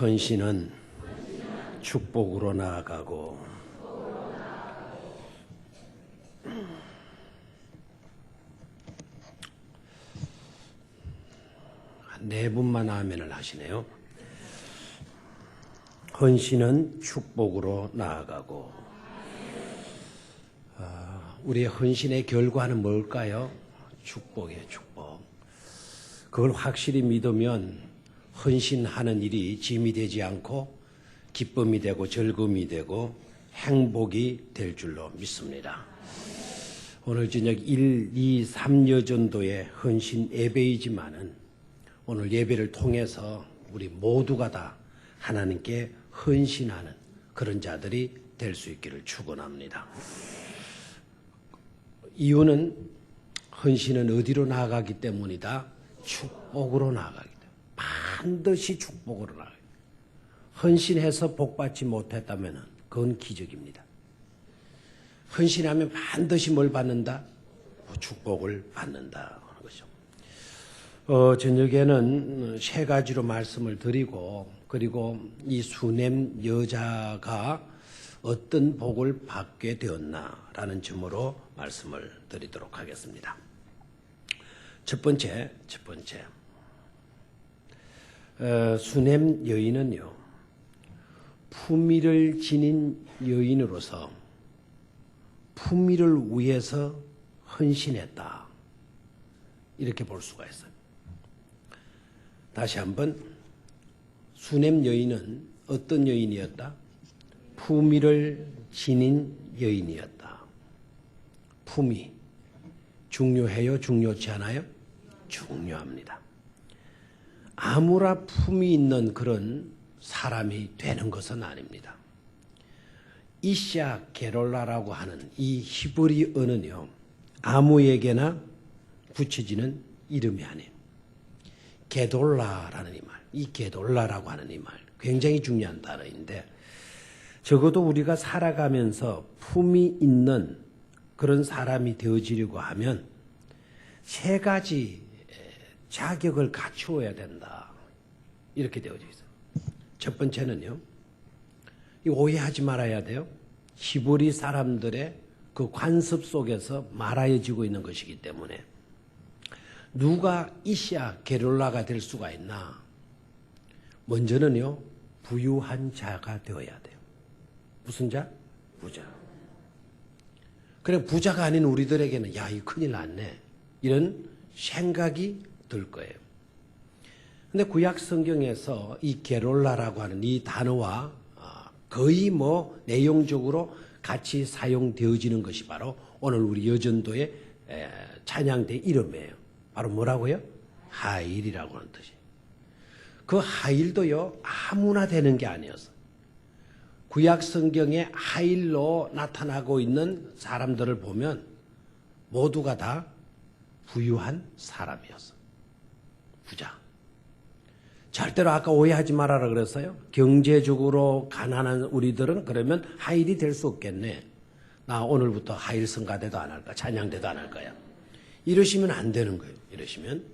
헌신은 축복으로 나아가고 네 분만 아멘을 하시네요. 헌신은 축복으로 나아가고 우리의 헌신의 결과는 뭘까요? 축복이에요. 축복. 그걸 확실히 믿으면 헌신하는 일이 짐이 되지 않고 기쁨이 되고 즐거움이 되고 행복이 될 줄로 믿습니다. 오늘 저녁 1, 2, 3여 전도의 헌신 예배이지만은 오늘 예배를 통해서 우리 모두가 다 하나님께 헌신하는 그런 자들이 될 수 있기를 축원합니다. 이유는 헌신은 어디로 나아가기 때문이다? 축복으로 나아가기 때문에. 반드시 축복으로 나아가기 때문에. 헌신해서 복받지 못했다면 그건 기적입니다. 헌신하면 반드시 뭘 받는다? 축복을 받는다 하는 거죠. 저녁에는 세 가지로 말씀을 드리고 그리고 이 수냄 여자가 어떤 복을 받게 되었나라는 점으로 말씀을 드리도록 하겠습니다. 첫 번째, 수냄 여인은요, 품위를 지닌 여인으로서 품위를 위해서 헌신했다. 이렇게 볼 수가 있어요. 다시 한번, 수냄 여인은 어떤 여인이었다? 품위를 지닌 여인이었다. 품위. 중요해요? 중요치 않아요? 중요합니다. 아무나 품위 있는 그런 사람이 되는 것은 아닙니다. 이샤 게롤라라고 하는 이 히브리어는요, 아무에게나 붙여지는 이름이 아니에요. 게돌라라는 이 말, 이 게돌라라고 하는 이 말, 굉장히 중요한 단어인데, 적어도 우리가 살아가면서 품위 있는 그런 사람이 되어지려고 하면 세 가지 자격을 갖추어야 된다. 이렇게 되어져 있어요. 첫 번째는요, 오해하지 말아야 돼요. 히브리 사람들의 그 관습 속에서 말하여지고 있는 것이기 때문에 누가 이샤 게롤라가 될 수가 있나? 먼저는요, 부유한 자가 되어야 돼요. 무슨 자? 부자. 그래, 부자가 아닌 우리들에게는 야, 이 큰일 났네, 이런 생각이 들 거예요. 근데 구약 성경에서 이 게롤라라고 하는 이 단어와 거의 내용적으로 같이 사용되어지는 것이 바로 오늘 우리 여전도의 찬양대 이름이에요. 바로 뭐라고요? 하일이라고 하는 뜻이에요. 그 하일도요, 아무나 되는 게 아니었어요. 구약 성경에 하일로 나타나고 있는 사람들을 보면 모두가 다 부유한 사람이었어. 부자. 절대로 아까 오해하지 말아라 그랬어요. 경제적으로 가난한 우리들은 그러면 하일이 될 수 없겠네. 나 오늘부터 하일 성가대도 안 할 거야. 찬양대도 안 할 거야. 이러시면 안 되는 거예요. 이러시면.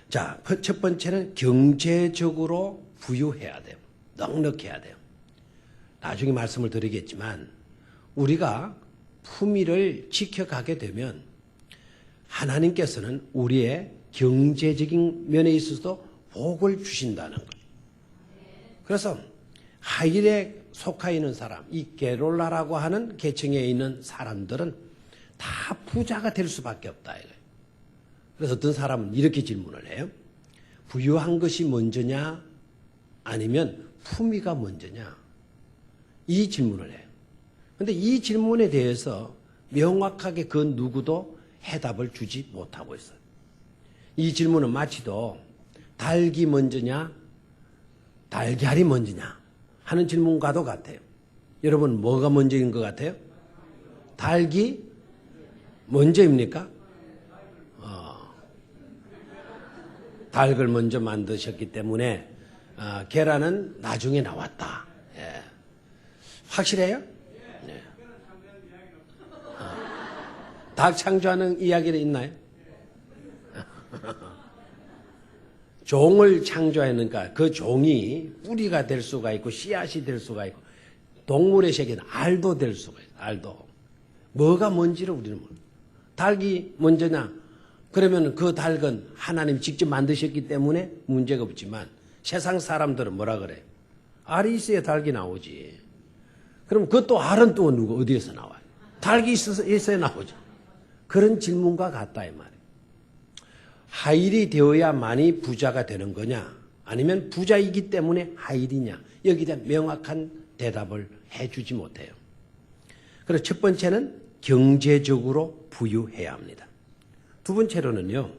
자, 첫 번째는 경제적으로 부유해야 돼요. 넉넉해야 돼요. 나중에 말씀을 드리겠지만 우리가 품위를 지켜가게 되면 하나님께서는 우리의 경제적인 면에 있어서도 복을 주신다는 거예요. 그래서 하일에 속하 있는 사람, 이 게롤라라고 하는 계층에 있는 사람들은 다 부자가 될 수밖에 없다 이거예요. 그래서 어떤 사람은 이렇게 질문을 해요. 부유한 것이 먼저냐 아니면 품위가 먼저냐? 이 질문을 해요. 그런데 이 질문에 대해서 명확하게 그 누구도 해답을 주지 못하고 있어요. 이 질문은 마치도 닭이 먼저냐 달걀이 먼저냐 하는 질문과도 같아요. 여러분, 뭐가 먼저인 것 같아요? 닭이 먼저입니까? 닭을 먼저 만드셨기 때문에 계란은 나중에 나왔다. 예. 확실해요? 네. 닭 창조하는 이야기는 있나요? 종을 창조했으니까 그 종이 뿌리가 될 수가 있고 씨앗이 될 수가 있고 동물의 세계는 알도 될 수가 있어요. 알도. 뭐가 뭔지를 우리는 몰라요. 닭이 먼저냐? 그러면 그 닭은 하나님 직접 만드셨기 때문에 문제가 없지만 세상 사람들은 뭐라 그래요? 알이 있어야 닭이 나오지. 그럼 그것도 알은 또 누구 어디에서 나와요? 닭이 있어야 나오죠. 그런 질문과 같다 이 말이에요. 하일이 되어야만이 부자가 되는 거냐? 아니면 부자이기 때문에 하일이냐? 여기에 대한 명확한 대답을 해주지 못해요. 그래서 첫 번째는 경제적으로 부유해야 합니다. 두 번째로는요.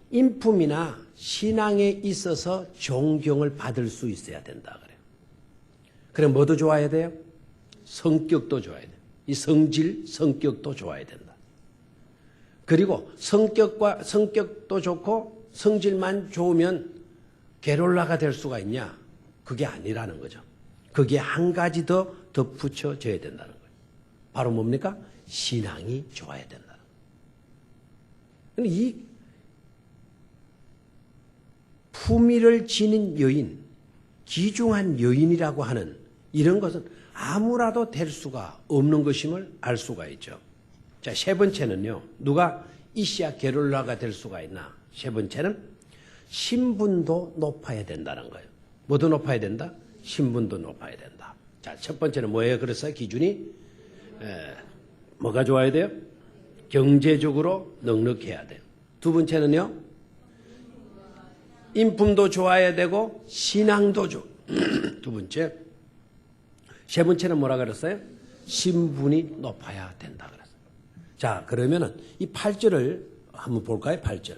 인품이나 신앙에 있어서 존경을 받을 수 있어야 된다 그래요. 그럼 뭐도 좋아야 돼요? 성격도 좋아야 돼요. 이 성격도 좋아야 된다. 그리고 성격도 좋고 성질만 좋으면 게롤라가 될 수가 있냐? 그게 아니라는 거죠. 거기에 한 가지 더 덧붙여져야 된다는 거예요. 바로 뭡니까? 신앙이 좋아야 된다. 이 품위를 지닌 여인, 귀중한 여인이라고 하는 이런 것은 아무라도 될 수가 없는 것임을 알 수가 있죠. 자, 세 번째는요. 누가 이시야 게롤라가 될 수가 있나? 세 번째는 신분도 높아야 된다는 거예요. 뭐도 높아야 된다? 신분도 높아야 된다. 자, 첫 번째는 뭐예요? 그래서 기준이 뭐가 좋아야 돼요? 경제적으로 넉넉해야 돼요. 두 번째는요. 인품도 좋아야 되고 신앙도 두 번째. 세 번째는 뭐라 그랬어요? 신분이 높아야 된다 그랬어요. 자, 그러면은 이 8절을 한번 볼까요? 8절.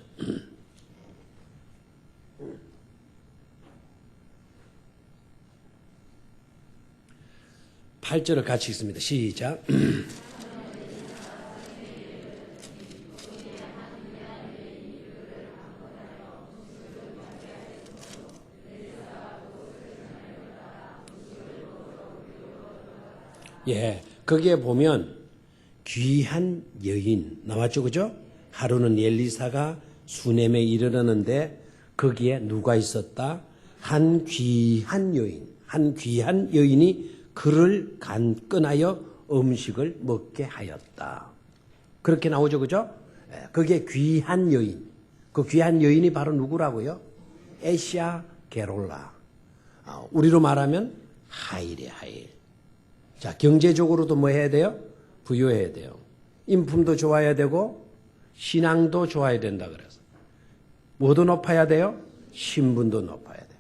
8절을 같이 읽습니다. 시작. 예, 거기에 보면 귀한 여인 나왔죠, 그죠? 하루는 엘리사가 수넴에 이르렀는데 거기에 누가 있었다? 한 귀한 여인이 그를 간건하여 음식을 먹게 하였다. 그렇게 나오죠, 그죠? 예, 거기에 귀한 여인. 그 귀한 여인이 바로 누구라고요? 에시아 게롤라. 우리로 말하면 하일이에요, 하일. 자, 경제적으로도 뭐 해야 돼요? 부유해야 돼요. 인품도 좋아야 되고 신앙도 좋아야 된다 그래서. 뭐도 높아야 돼요? 신분도 높아야 돼요.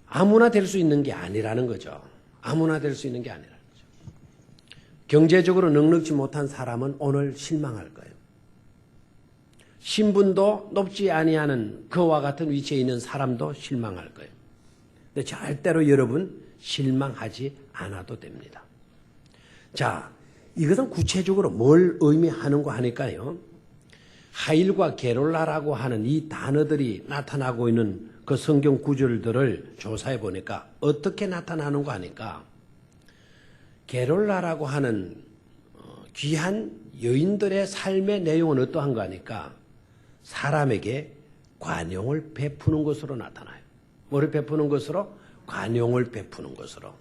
아무나 될 수 있는 게 아니라는 거죠. 아무나 될 수 있는 게 아니라는 거죠. 경제적으로 넉넉지 못한 사람은 오늘 실망할 거예요. 신분도 높지 아니하는 그와 같은 위치에 있는 사람도 실망할 거예요. 근데 절대로 여러분 실망하지 않아도 됩니다. 자, 이것은 구체적으로 뭘 의미하는가 하니까요. 하일과 게롤라라고 하는 이 단어들이 나타나고 있는 그 성경 구절들을 조사해 보니까 어떻게 나타나는가 하니까 게롤라라고 하는 귀한 여인들의 삶의 내용은 어떠한가 하니까 사람에게 관용을 베푸는 것으로 나타나요. 뭐를 베푸는 것으로? 관용을 베푸는 것으로.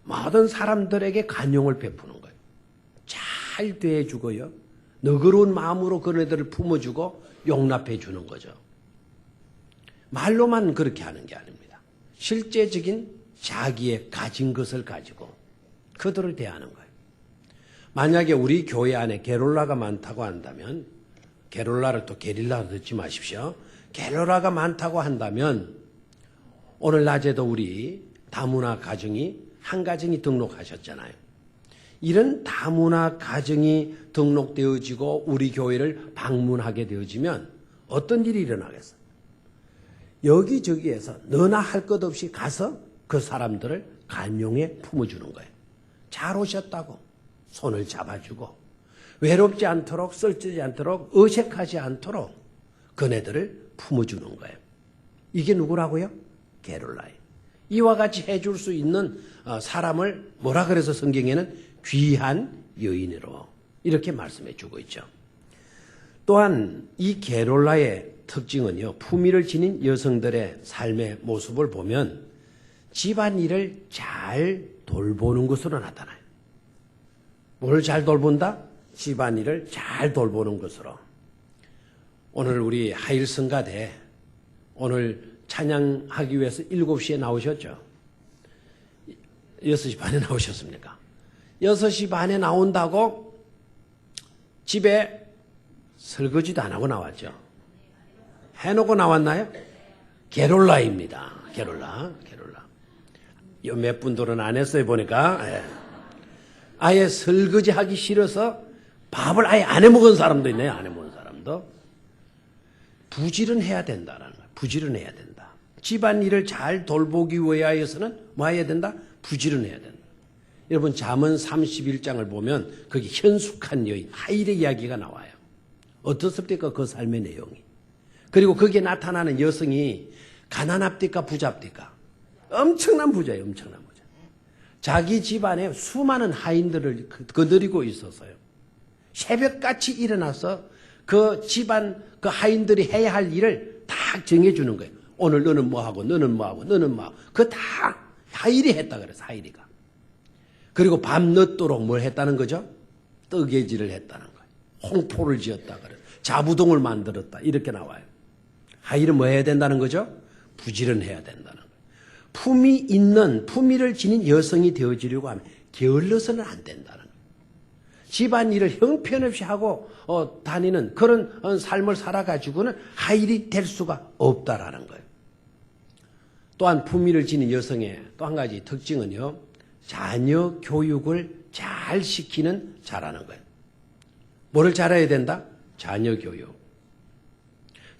모든 사람들에게 관용을 베푸는 거예요. 잘 대해주고요. 너그러운 마음으로 그네들을 품어주고 용납해 주는 거죠. 말로만 그렇게 하는 게 아닙니다. 실제적인 자기의 가진 것을 가지고 그들을 대하는 거예요. 만약에 우리 교회 안에 게롤라가 많다고 한다면, 게롤라를 또 게릴라로 듣지 마십시오. 게롤라가 많다고 한다면 오늘 낮에도 우리 다문화 가정이 한 가정이 등록하셨잖아요. 이런 다문화 가정이 등록되어지고 우리 교회를 방문하게 되어지면 어떤 일이 일어나겠어요? 여기저기에서 너나 할 것 없이 가서 그 사람들을 간용에 품어주는 거예요. 잘 오셨다고 손을 잡아주고 외롭지 않도록 썰지 않도록 어색하지 않도록 그네들을 품어주는 거예요. 이게 누구라고요? 게롤라예요. 이와 같이 해줄 수 있는 사람을 뭐라 그래서 성경에는 귀한 여인으로 이렇게 말씀해 주고 있죠. 또한 이 게롤라의 특징은요, 품위를 지닌 여성들의 삶의 모습을 보면 집안일을 잘 돌보는 것으로 나타나요. 뭘 잘 돌본다? 집안일을 잘 돌보는 것으로. 오늘 우리 하일성가대 오늘 찬양하기 위해서 7시에 나오셨죠? 6시 반에 나오셨습니까? 6시 반에 나온다고 집에 설거지도 안 하고 나왔죠? 해놓고 나왔나요? 게롤라입니다. 게롤라. 요 몇 분들은 안 했어요, 보니까. 예. 아예 설거지 하기 싫어서 밥을 아예 안 해 먹은 사람도 있네요, 안 해 먹은 사람도. 부지런해야 된다라는 거예요. 부지런해야 된다. 집안일을 잘 돌보기 위하여서는 뭐 해야 된다? 부지런해야 된다. 여러분, 잠언 31장을 보면 거기 현숙한 여인, 하일의 이야기가 나와요. 어떻습니까? 그 삶의 내용이. 그리고 거기에 나타나는 여성이 가난합니까? 부잡니까? 엄청난 부자예요. 엄청난 부자. 자기 집안에 수많은 하인들을 거느리고 있었어요. 새벽같이 일어나서 그 집안 그 하인들이 해야 할 일을 다 정해주는 거예요. 오늘 너는 뭐하고 너는 뭐하고 너는 뭐하고. 그거 다 하일이 했다 그래서 하일이가. 그리고 밤 늦도록 뭘 했다는 거죠? 뜨개질을 했다는 거예요. 홍포를 지었다 그래서 자부동을 만들었다 이렇게 나와요. 하일은 뭐 해야 된다는 거죠? 부지런해야 된다는 거예요. 품위 있는 품위를 지닌 여성이 되어지려고 하면 게을러서는 안 된다는 거예요. 집안일을 형편없이 하고 다니는 그런 삶을 살아가지고는 하일이 될 수가 없다라는 거예요. 또한 품위를 지닌 여성의 또 한 가지 특징은요, 자녀 교육을 잘 시키는 잘하는 거예요. 뭐를 잘해야 된다? 자녀 교육.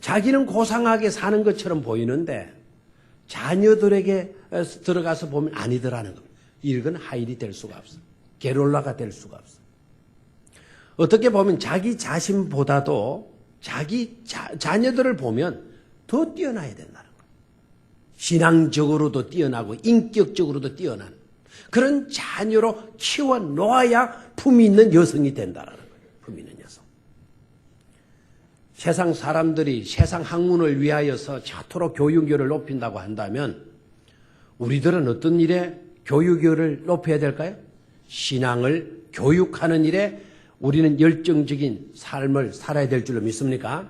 자기는 고상하게 사는 것처럼 보이는데 자녀들에게 들어가서 보면 아니더라는 겁니다. 이건 하일이 될 수가 없어. 게롤라가 될 수가 없어. 어떻게 보면 자기 자신보다도 자기 자녀들을 보면 더 뛰어나야 된다는 거예요. 신앙적으로도 뛰어나고 인격적으로도 뛰어난 그런 자녀로 키워놓아야 품위 있는 여성이 된다는 거예요. 품위 있는 여성. 세상 사람들이 세상 학문을 위하여서 저토록 교육열을 높인다고 한다면 우리들은 어떤 일에 교육열을 높여야 될까요? 신앙을 교육하는 일에 우리는 열정적인 삶을 살아야 될 줄로 믿습니까?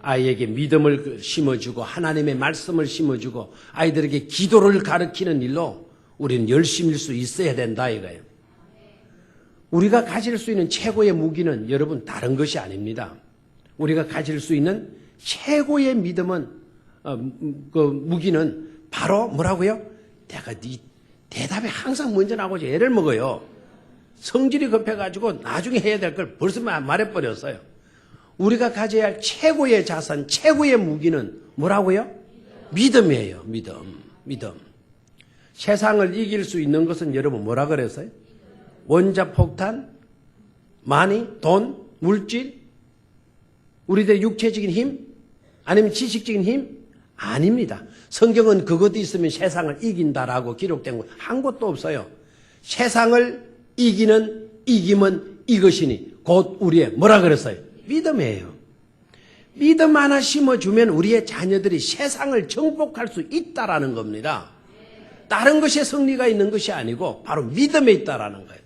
아이에게 믿음을 심어주고 하나님의 말씀을 심어주고 아이들에게 기도를 가르치는 일로 우리는 열심일 수 있어야 된다 이거예요. 우리가 가질 수 있는 최고의 무기는 여러분 다른 것이 아닙니다. 우리가 가질 수 있는 최고의 믿음은 그 무기는 바로 뭐라고요? 내가 네 대답에 항상 먼저 나오고 애를 먹어요. 성질이 급해가지고 나중에 해야 될 걸 벌써 말해버렸어요. 우리가 가져야 할 최고의 자산, 최고의 무기는 뭐라고요? 믿음이에요. 믿음. 세상을 이길 수 있는 것은 여러분 뭐라 그랬어요? 원자폭탄, 마니, 돈, 물질, 우리들의 육체적인 힘? 아니면 지식적인 힘? 아닙니다. 성경은 그것도 있으면 세상을 이긴다라고 기록된 거 한 곳도 없어요. 세상을 이기는 이김은 이것이니 곧 우리의 뭐라 그랬어요? 믿음이에요. 믿음 하나 심어주면 우리의 자녀들이 세상을 정복할 수 있다라는 겁니다. 다른 것에 승리가 있는 것이 아니고 바로 믿음에 있다라는 거예요.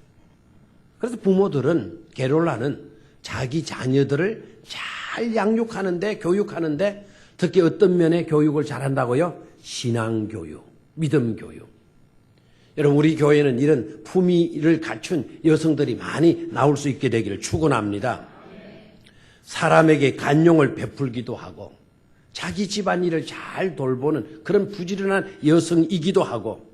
그래서 부모들은 게롤라는 자기 자녀들을 잘 양육하는데 교육하는데 특히 어떤 면에 교육을 잘한다고요? 신앙교육, 믿음교육. 여러분 우리 교회는 이런 품위를 갖춘 여성들이 많이 나올 수 있게 되기를 축원합니다. 사람에게 간용을 베풀기도 하고 자기 집안일을 잘 돌보는 그런 부지런한 여성이기도 하고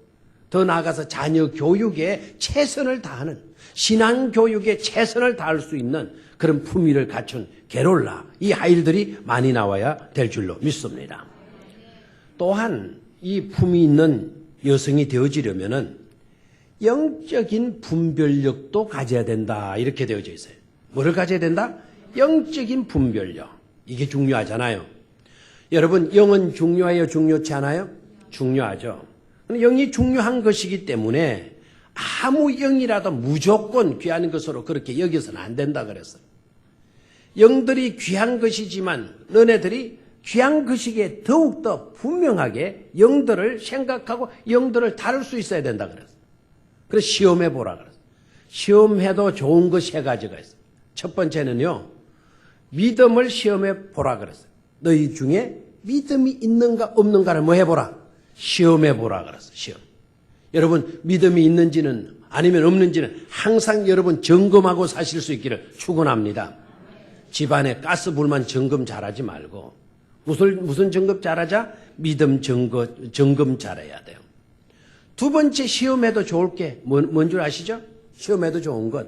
더 나아가서 자녀 교육에 최선을 다하는 신앙교육에 최선을 다할 수 있는 그런 품위를 갖춘 게롤라 이 아이들이 많이 나와야 될 줄로 믿습니다. 또한 이 품위 있는 여성이 되어지려면은 영적인 분별력도 가져야 된다 이렇게 되어져 있어요. 뭐를 가져야 된다? 영적인 분별력. 이게 중요하잖아요. 여러분 영은 중요해요? 중요치 않아요? 중요하죠. 영이 중요한 것이기 때문에 아무 영이라도 무조건 귀한 것으로 그렇게 여겨서는 안 된다 그랬어요. 영들이 귀한 것이지만 너네들이 귀한 그 시기에 더욱더 분명하게 영들을 생각하고 영들을 다룰 수 있어야 된다 그랬어요. 그래서 시험해 보라 그랬어요. 시험해도 좋은 것 세 가지가 있어요. 첫 번째는요, 믿음을 시험해 보라 그랬어요. 너희 중에 믿음이 있는가 없는가를 뭐 해보라? 시험해 보라 그랬어요. 시험. 여러분 믿음이 있는지는 아니면 없는지는 항상 여러분 점검하고 사실 수 있기를 축원합니다. 집안에 가스불만 점검 잘하지 말고 무슨 점검 잘하자? 믿음 점검 잘해야 돼요. 두 번째 시험해도 좋을 게 뭔 줄 아시죠? 시험해도 좋은 것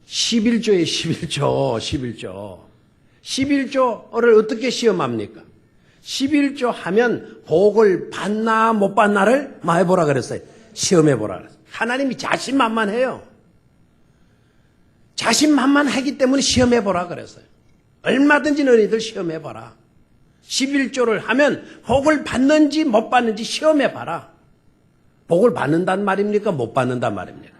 11조에 11조 11조를 어떻게 시험합니까? 11조 하면 복을 받나 못 받나를 해보라 그랬어요. 시험해보라 그랬어요. 하나님이 자신만만해요. 자신만만하기 때문에 시험해보라 그랬어요. 얼마든지 너희들 시험해봐라. 11조를 하면 복을 받는지 못 받는지 시험해봐라. 복을 받는단 말입니까? 못 받는단 말입니까?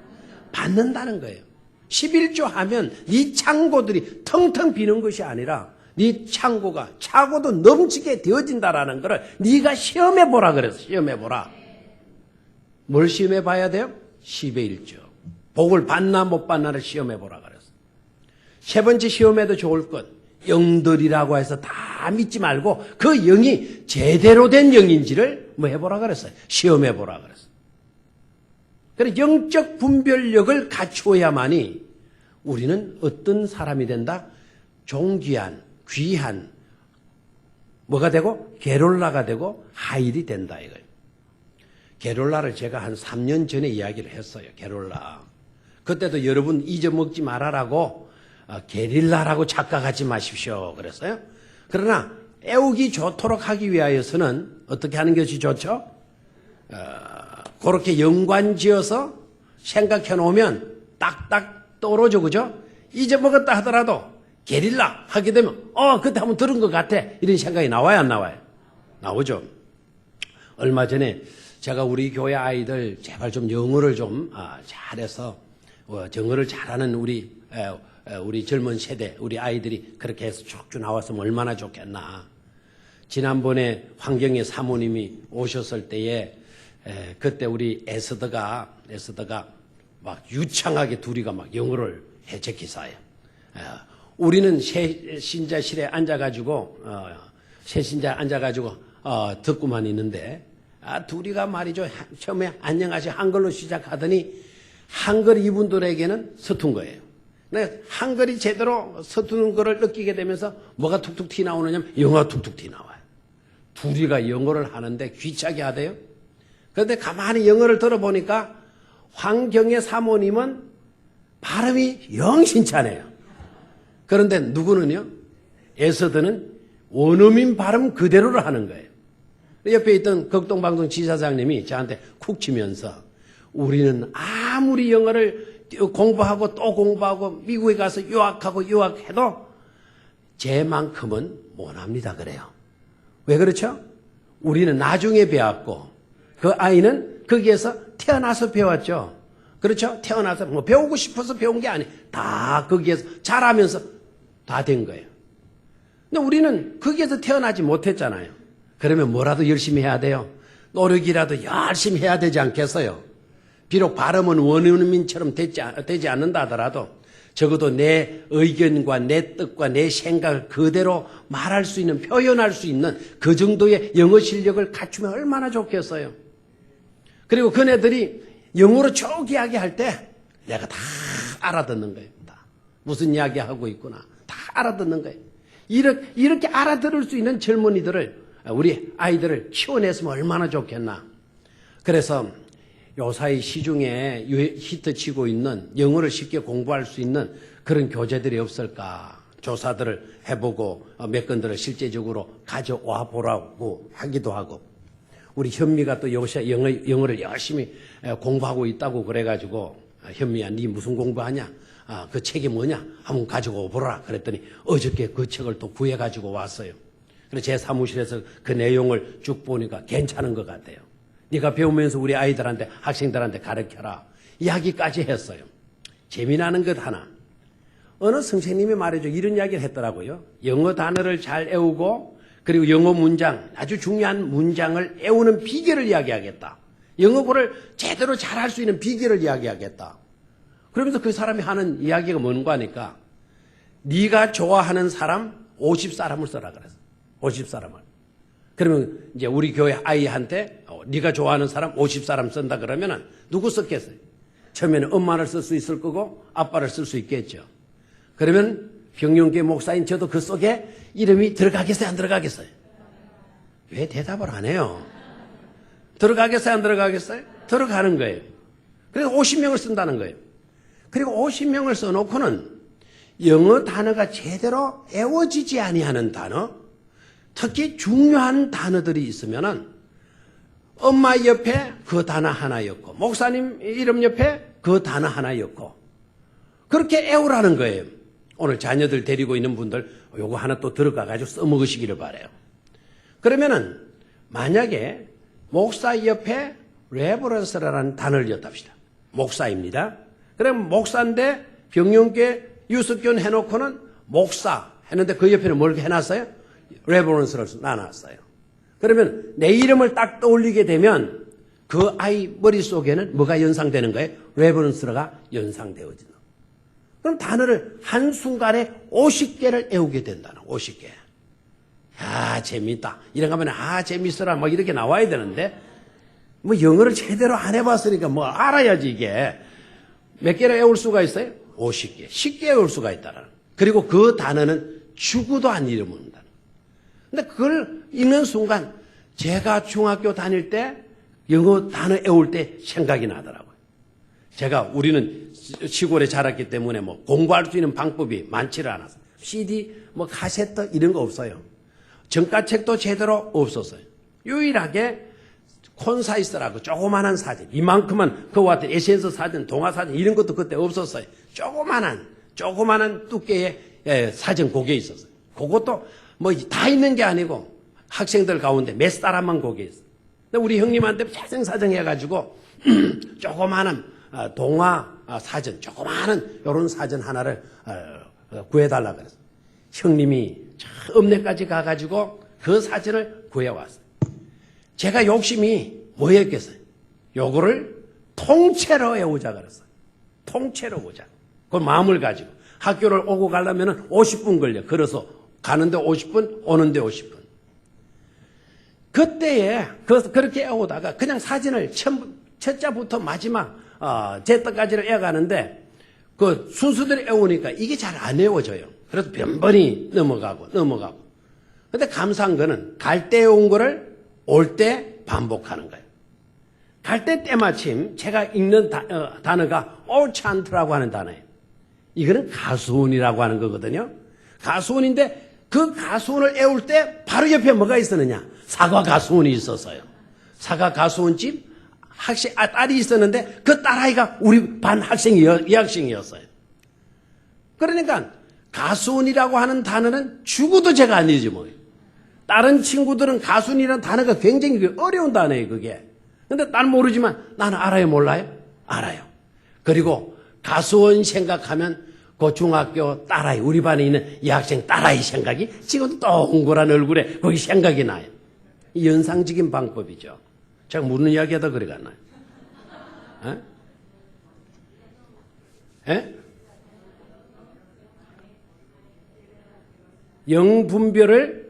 받는다는 거예요. 11조 하면 네 창고들이 텅텅 비는 것이 아니라 네 창고가 차고도 넘치게 되어진다라는 것을 네가 시험해보라 그랬어. 시험해보라. 뭘 시험해봐야 돼요? 10의 1조. 복을 받나 못 받나를 시험해보라 그랬어. 세 번째 시험해도 좋을 것 영들이라고 해서 다 믿지 말고 그 영이 제대로 된 영인지를 뭐 해보라 그랬어요. 시험해보라 그랬어요. 그래서 영적 분별력을 갖추어야만이 우리는 어떤 사람이 된다? 존귀한, 귀한, 뭐가 되고? 게롤라가 되고 하일이 된다 이거예요. 게롤라를 제가 한 3년 전에 이야기를 했어요. 게롤라. 그때도 여러분 잊어먹지 말아라고 게릴라라고 착각하지 마십시오. 그랬어요. 그러나 애우기 좋도록 하기 위하여서는 어떻게 하는 것이 좋죠? 그렇게 연관지어서 생각해 놓으면 딱딱 떠오르죠. 그죠? 잊어먹었다 하더라도 게릴라 하게 되면 그때 한번 들은 것 같아. 이런 생각이 나와요 안 나와요? 나오죠. 얼마 전에 제가 우리 교회 아이들 제발 좀 영어를 좀 잘해서 영어를 잘하는 우리 젊은 세대 우리 아이들이 그렇게 해서 쭉쭉 나왔으면 얼마나 좋겠나. 지난번에 황경의 사모님이 오셨을 때에 그때 우리 에스더가 막 유창하게 둘이가 막 영어를 해제기사예요. 우리는 새신자실에 앉아가지고 듣고만 있는데 둘이가 말이죠. 처음에 안녕하세요 한글로 시작하더니 한글 이분들에게는 서툰 거예요. 한글이 제대로 서투는 거를 느끼게 되면서 뭐가 툭툭 튀 나오느냐면 영어가 툭툭 튀 나와요. 둘이가 영어를 하는데 귀차게 하대요. 그런데 가만히 영어를 들어보니까 황경의 사모님은 발음이 영 신차네요. 그런데 누구는요? 에서드는 원어민 발음 그대로를 하는 거예요. 옆에 있던 극동방송 지사장님이 저한테 쿡 치면서 우리는 아무리 영어를 공부하고 또 공부하고 미국에 가서 유학해도 쟤만큼은 못합니다 그래요. 왜 그렇죠? 우리는 나중에 배웠고 그 아이는 거기에서 태어나서 배웠죠. 그렇죠? 태어나서 뭐 배우고 싶어서 배운 게 아니에요. 다 거기에서 자라면서 다 된 거예요. 근데 우리는 거기에서 태어나지 못했잖아요. 그러면 뭐라도 열심히 해야 돼요. 노력이라도 열심히 해야 되지 않겠어요? 비록 발음은 원어민처럼 되지 않는다 하더라도 적어도 내 의견과 내 뜻과 내 생각을 그대로 말할 수 있는 표현할 수 있는 그 정도의 영어 실력을 갖추면 얼마나 좋겠어요. 그리고 그네들이 영어로 쭉 이야기할 때 내가 다 알아듣는 거예요. 다. 무슨 이야기하고 있구나. 다 알아듣는 거예요. 이렇게 알아들을 수 있는 젊은이들을 우리 아이들을 키워냈으면 얼마나 좋겠나. 그래서 요사이 시중에 히트치고 있는 영어를 쉽게 공부할 수 있는 그런 교재들이 없을까 조사들을 해보고 몇 건들을 실제적으로 가져와 보라고 하기도 하고 우리 현미가 또 요새 영어를 열심히 공부하고 있다고 그래가지고 현미야 네 무슨 공부하냐? 그 책이 뭐냐? 한번 가지고 오보라 그랬더니 어저께 그 책을 또 구해가지고 왔어요. 그래서 제 사무실에서 그 내용을 쭉 보니까 괜찮은 것 같아요. 네가 배우면서 우리 아이들한테 학생들한테 가르쳐라. 이야기까지 했어요. 재미나는 것 하나. 어느 선생님이 말이죠. 이런 이야기를 했더라고요. 영어 단어를 잘 외우고 그리고 영어 문장, 아주 중요한 문장을 외우는 비결을 이야기하겠다. 영어를 제대로 잘할 수 있는 비결을 이야기하겠다. 그러면서 그 사람이 하는 이야기가 뭔가 하니까 네가 좋아하는 사람 50사람을 써라 그랬어. 50사람을. 그러면 이제 우리 교회 아이한테 네가 좋아하는 사람 50사람 쓴다 그러면은 누구 썼겠어요? 처음에는 엄마를 쓸 수 있을 거고 아빠를 쓸 수 있겠죠. 그러면 병영교회 목사인 저도 그 속에 이름이 들어가겠어요? 안 들어가겠어요? 왜 대답을 안 해요? 들어가겠어요? 안 들어가겠어요? 들어가는 거예요. 그래서 50명을 쓴다는 거예요. 그리고 50명을 써놓고는 영어 단어가 제대로 외워지지 아니하는 단어, 특히 중요한 단어들이 있으면은 엄마 옆에 그 단어 하나 였고 목사님 이름 옆에 그 단어 하나 였고 그렇게 외우라는 거예요. 오늘 자녀들 데리고 있는 분들 요거 하나 또 들어가가지고 써먹으시기를 바라요. 그러면은 만약에 목사 옆에 레버런스라는 단어를 였답시다. 목사입니다. 그럼 목사인데 병영교회 유석균 해놓고는 목사 했는데 그 옆에는 뭘 해놨어요? 레버런스를 놔놨어요. 그러면 내 이름을 딱 떠올리게 되면 그 아이 머릿속에는 뭐가 연상되는 거예요? 레버런스가 연상되어지는. 그럼 단어를 한순간에 50개를 외우게 된다는 50개. 야 재밌다. 이런 거면 재밌어라 뭐 이렇게 나와야 되는데 뭐 영어를 제대로 안 해봤으니까 뭐 알아야지 이게. 몇 개를 외울 수가 있어요? 50개. 쉽게 외울 수가 있다는. 그리고 그 단어는 죽어도 안 잊어먹는다. 근데 그걸 읽는 순간 제가 중학교 다닐 때 영어 단어 외울 때 생각이 나더라고요. 우리는 시골에 자랐기 때문에 뭐 공부할 수 있는 방법이 많지를 않았어요. CD, 뭐 카세트 이런 거 없어요. 정가책도 제대로 없었어요. 유일하게 콘사이스라고 조그만한 사진, 이만큼만 그와 같은 에센스 사진, 동화 사진 이런 것도 그때 없었어요. 조그만한 두께의 사진 그게 있었어요. 그것도 뭐 다 있는 게 아니고 학생들 가운데 몇 사람만 거기에 있어요. 근데 우리 형님한테 자생사정 해가지고 조그마한 동화 사진, 조그마한 이런 사진 하나를 구해달라 그랬어요. 형님이 읍내까지 가가지고 그 사진을 구해왔어요. 제가 욕심이 뭐였겠어요? 요거를 통째로 외우자 그랬어요. 통째로 오자. 그 마음을 가지고 학교를 오고 가려면 50분 걸려. 걸어서 가는데 50분, 오는데 50분. 그때에 그렇게 외우다가 그냥 사진을 첫자부터 마지막 제자까지를 외워가는데 그 순수대로 외우니까 이게 잘 안 외워져요. 그래서 변번이 넘어가고. 근데 감사한 거는 갈 때 외운 거를 올 때 반복하는 거예요. 갈 때 때마침 제가 읽는 단어가 올찬트라고 하는 단어예요. 이거는 가수운이라고 하는 거거든요. 가수운인데 그 가수운을 외울 때 바로 옆에 뭐가 있었느냐? 사과 가수운이 있었어요. 사과 가수운집 딸이 있었는데 그 딸아이가 우리 반 여학생이었어요. 그러니까 가수운이라고 하는 단어는 죽어도 제가 안 잊어먹어요. 다른 친구들은 가수운이라는 단어가 굉장히 어려운 단어예요, 그게. 근데 나는 모르지만 나는 알아요, 몰라요? 알아요. 그리고 가수원 생각하면 그 중학교 딸아이, 우리 반에 있는 여학생 딸아이 생각이 지금 동그란 얼굴에 거기 생각이 나요. 이 연상적인 방법이죠. 제가 묻는 이야기 하다 그래 갔나요? 에? 영분별을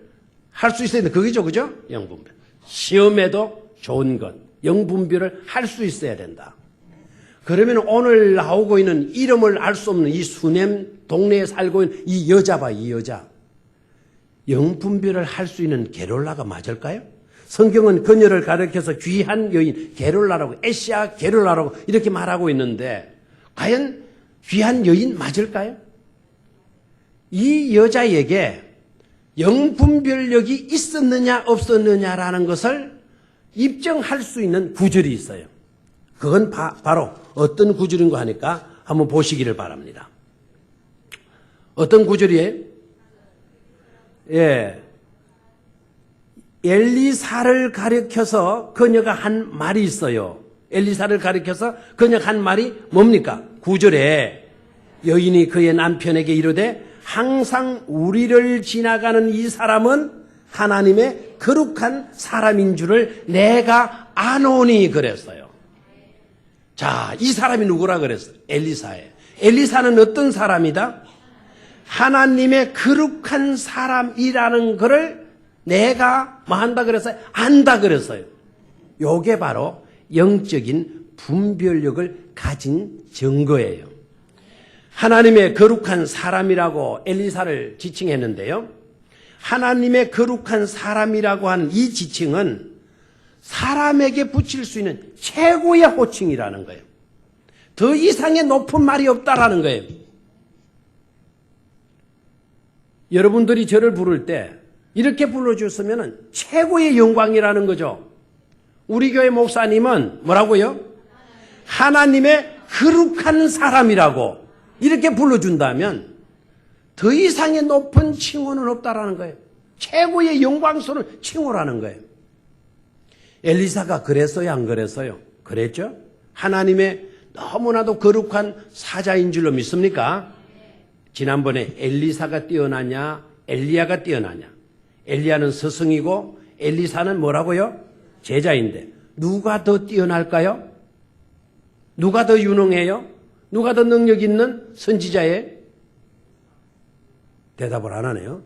할 수 있어야 돼. 그게죠, 그죠? 영분별. 시험에도 좋은 것. 영분별을 할 수 있어야 된다. 그러면 오늘 나오고 있는 이름을 알 수 없는 이 수냄 동네에 살고 있는 이 여자 봐, 이 여자. 영분별을 할 수 있는 게롤라가 맞을까요? 성경은 그녀를 가리켜서 귀한 여인, 게롤라라고, 에시아 게롤라라고 이렇게 말하고 있는데 과연 귀한 여인 맞을까요? 이 여자에게 영분별력이 있었느냐 없었느냐라는 것을 입증할 수 있는 구절이 있어요. 그건 바로 어떤 구절인가 하니까 한번 보시기를 바랍니다. 어떤 구절이에요? 엘리사를 가리켜서 그녀가 한 말이 있어요. 엘리사를 가리켜서 그녀가 한 말이 뭡니까? 9절에 여인이 그의 남편에게 이르되 항상 우리를 지나가는 이 사람은 하나님의 거룩한 사람인 줄을 내가 아노니 그랬어요. 자, 이 사람이 누구라 그랬어요? 엘리사예요. 엘리사는 어떤 사람이다? 하나님의 거룩한 사람이라는 것을 내가 뭐 한다 그랬어요? 안다 그랬어요. 요게 바로 영적인 분별력을 가진 증거예요. 하나님의 거룩한 사람이라고 엘리사를 지칭했는데요. 하나님의 거룩한 사람이라고 하는 이 지칭은 사람에게 붙일 수 있는 최고의 호칭이라는 거예요. 더 이상의 높은 말이 없다라는 거예요. 여러분들이 저를 부를 때 이렇게 불러주셨으면 최고의 영광이라는 거죠. 우리 교회 목사님은 뭐라고요? 하나님의 거룩한 사람이라고 이렇게 불러준다면 더 이상의 높은 칭호는 없다라는 거예요. 최고의 영광스러운 칭호라는 거예요. 엘리사가 그랬어요, 안 그랬어요? 그랬죠? 하나님의 너무나도 거룩한 사자인 줄로 믿습니까? 지난번에 엘리사가 뛰어나냐, 엘리야가 뛰어나냐. 엘리야는 스승이고 엘리사는 뭐라고요? 제자인데 누가 더 뛰어날까요? 누가 더 유능해요? 누가 더 능력 있는 선지자예요? 대답을 안 하네요.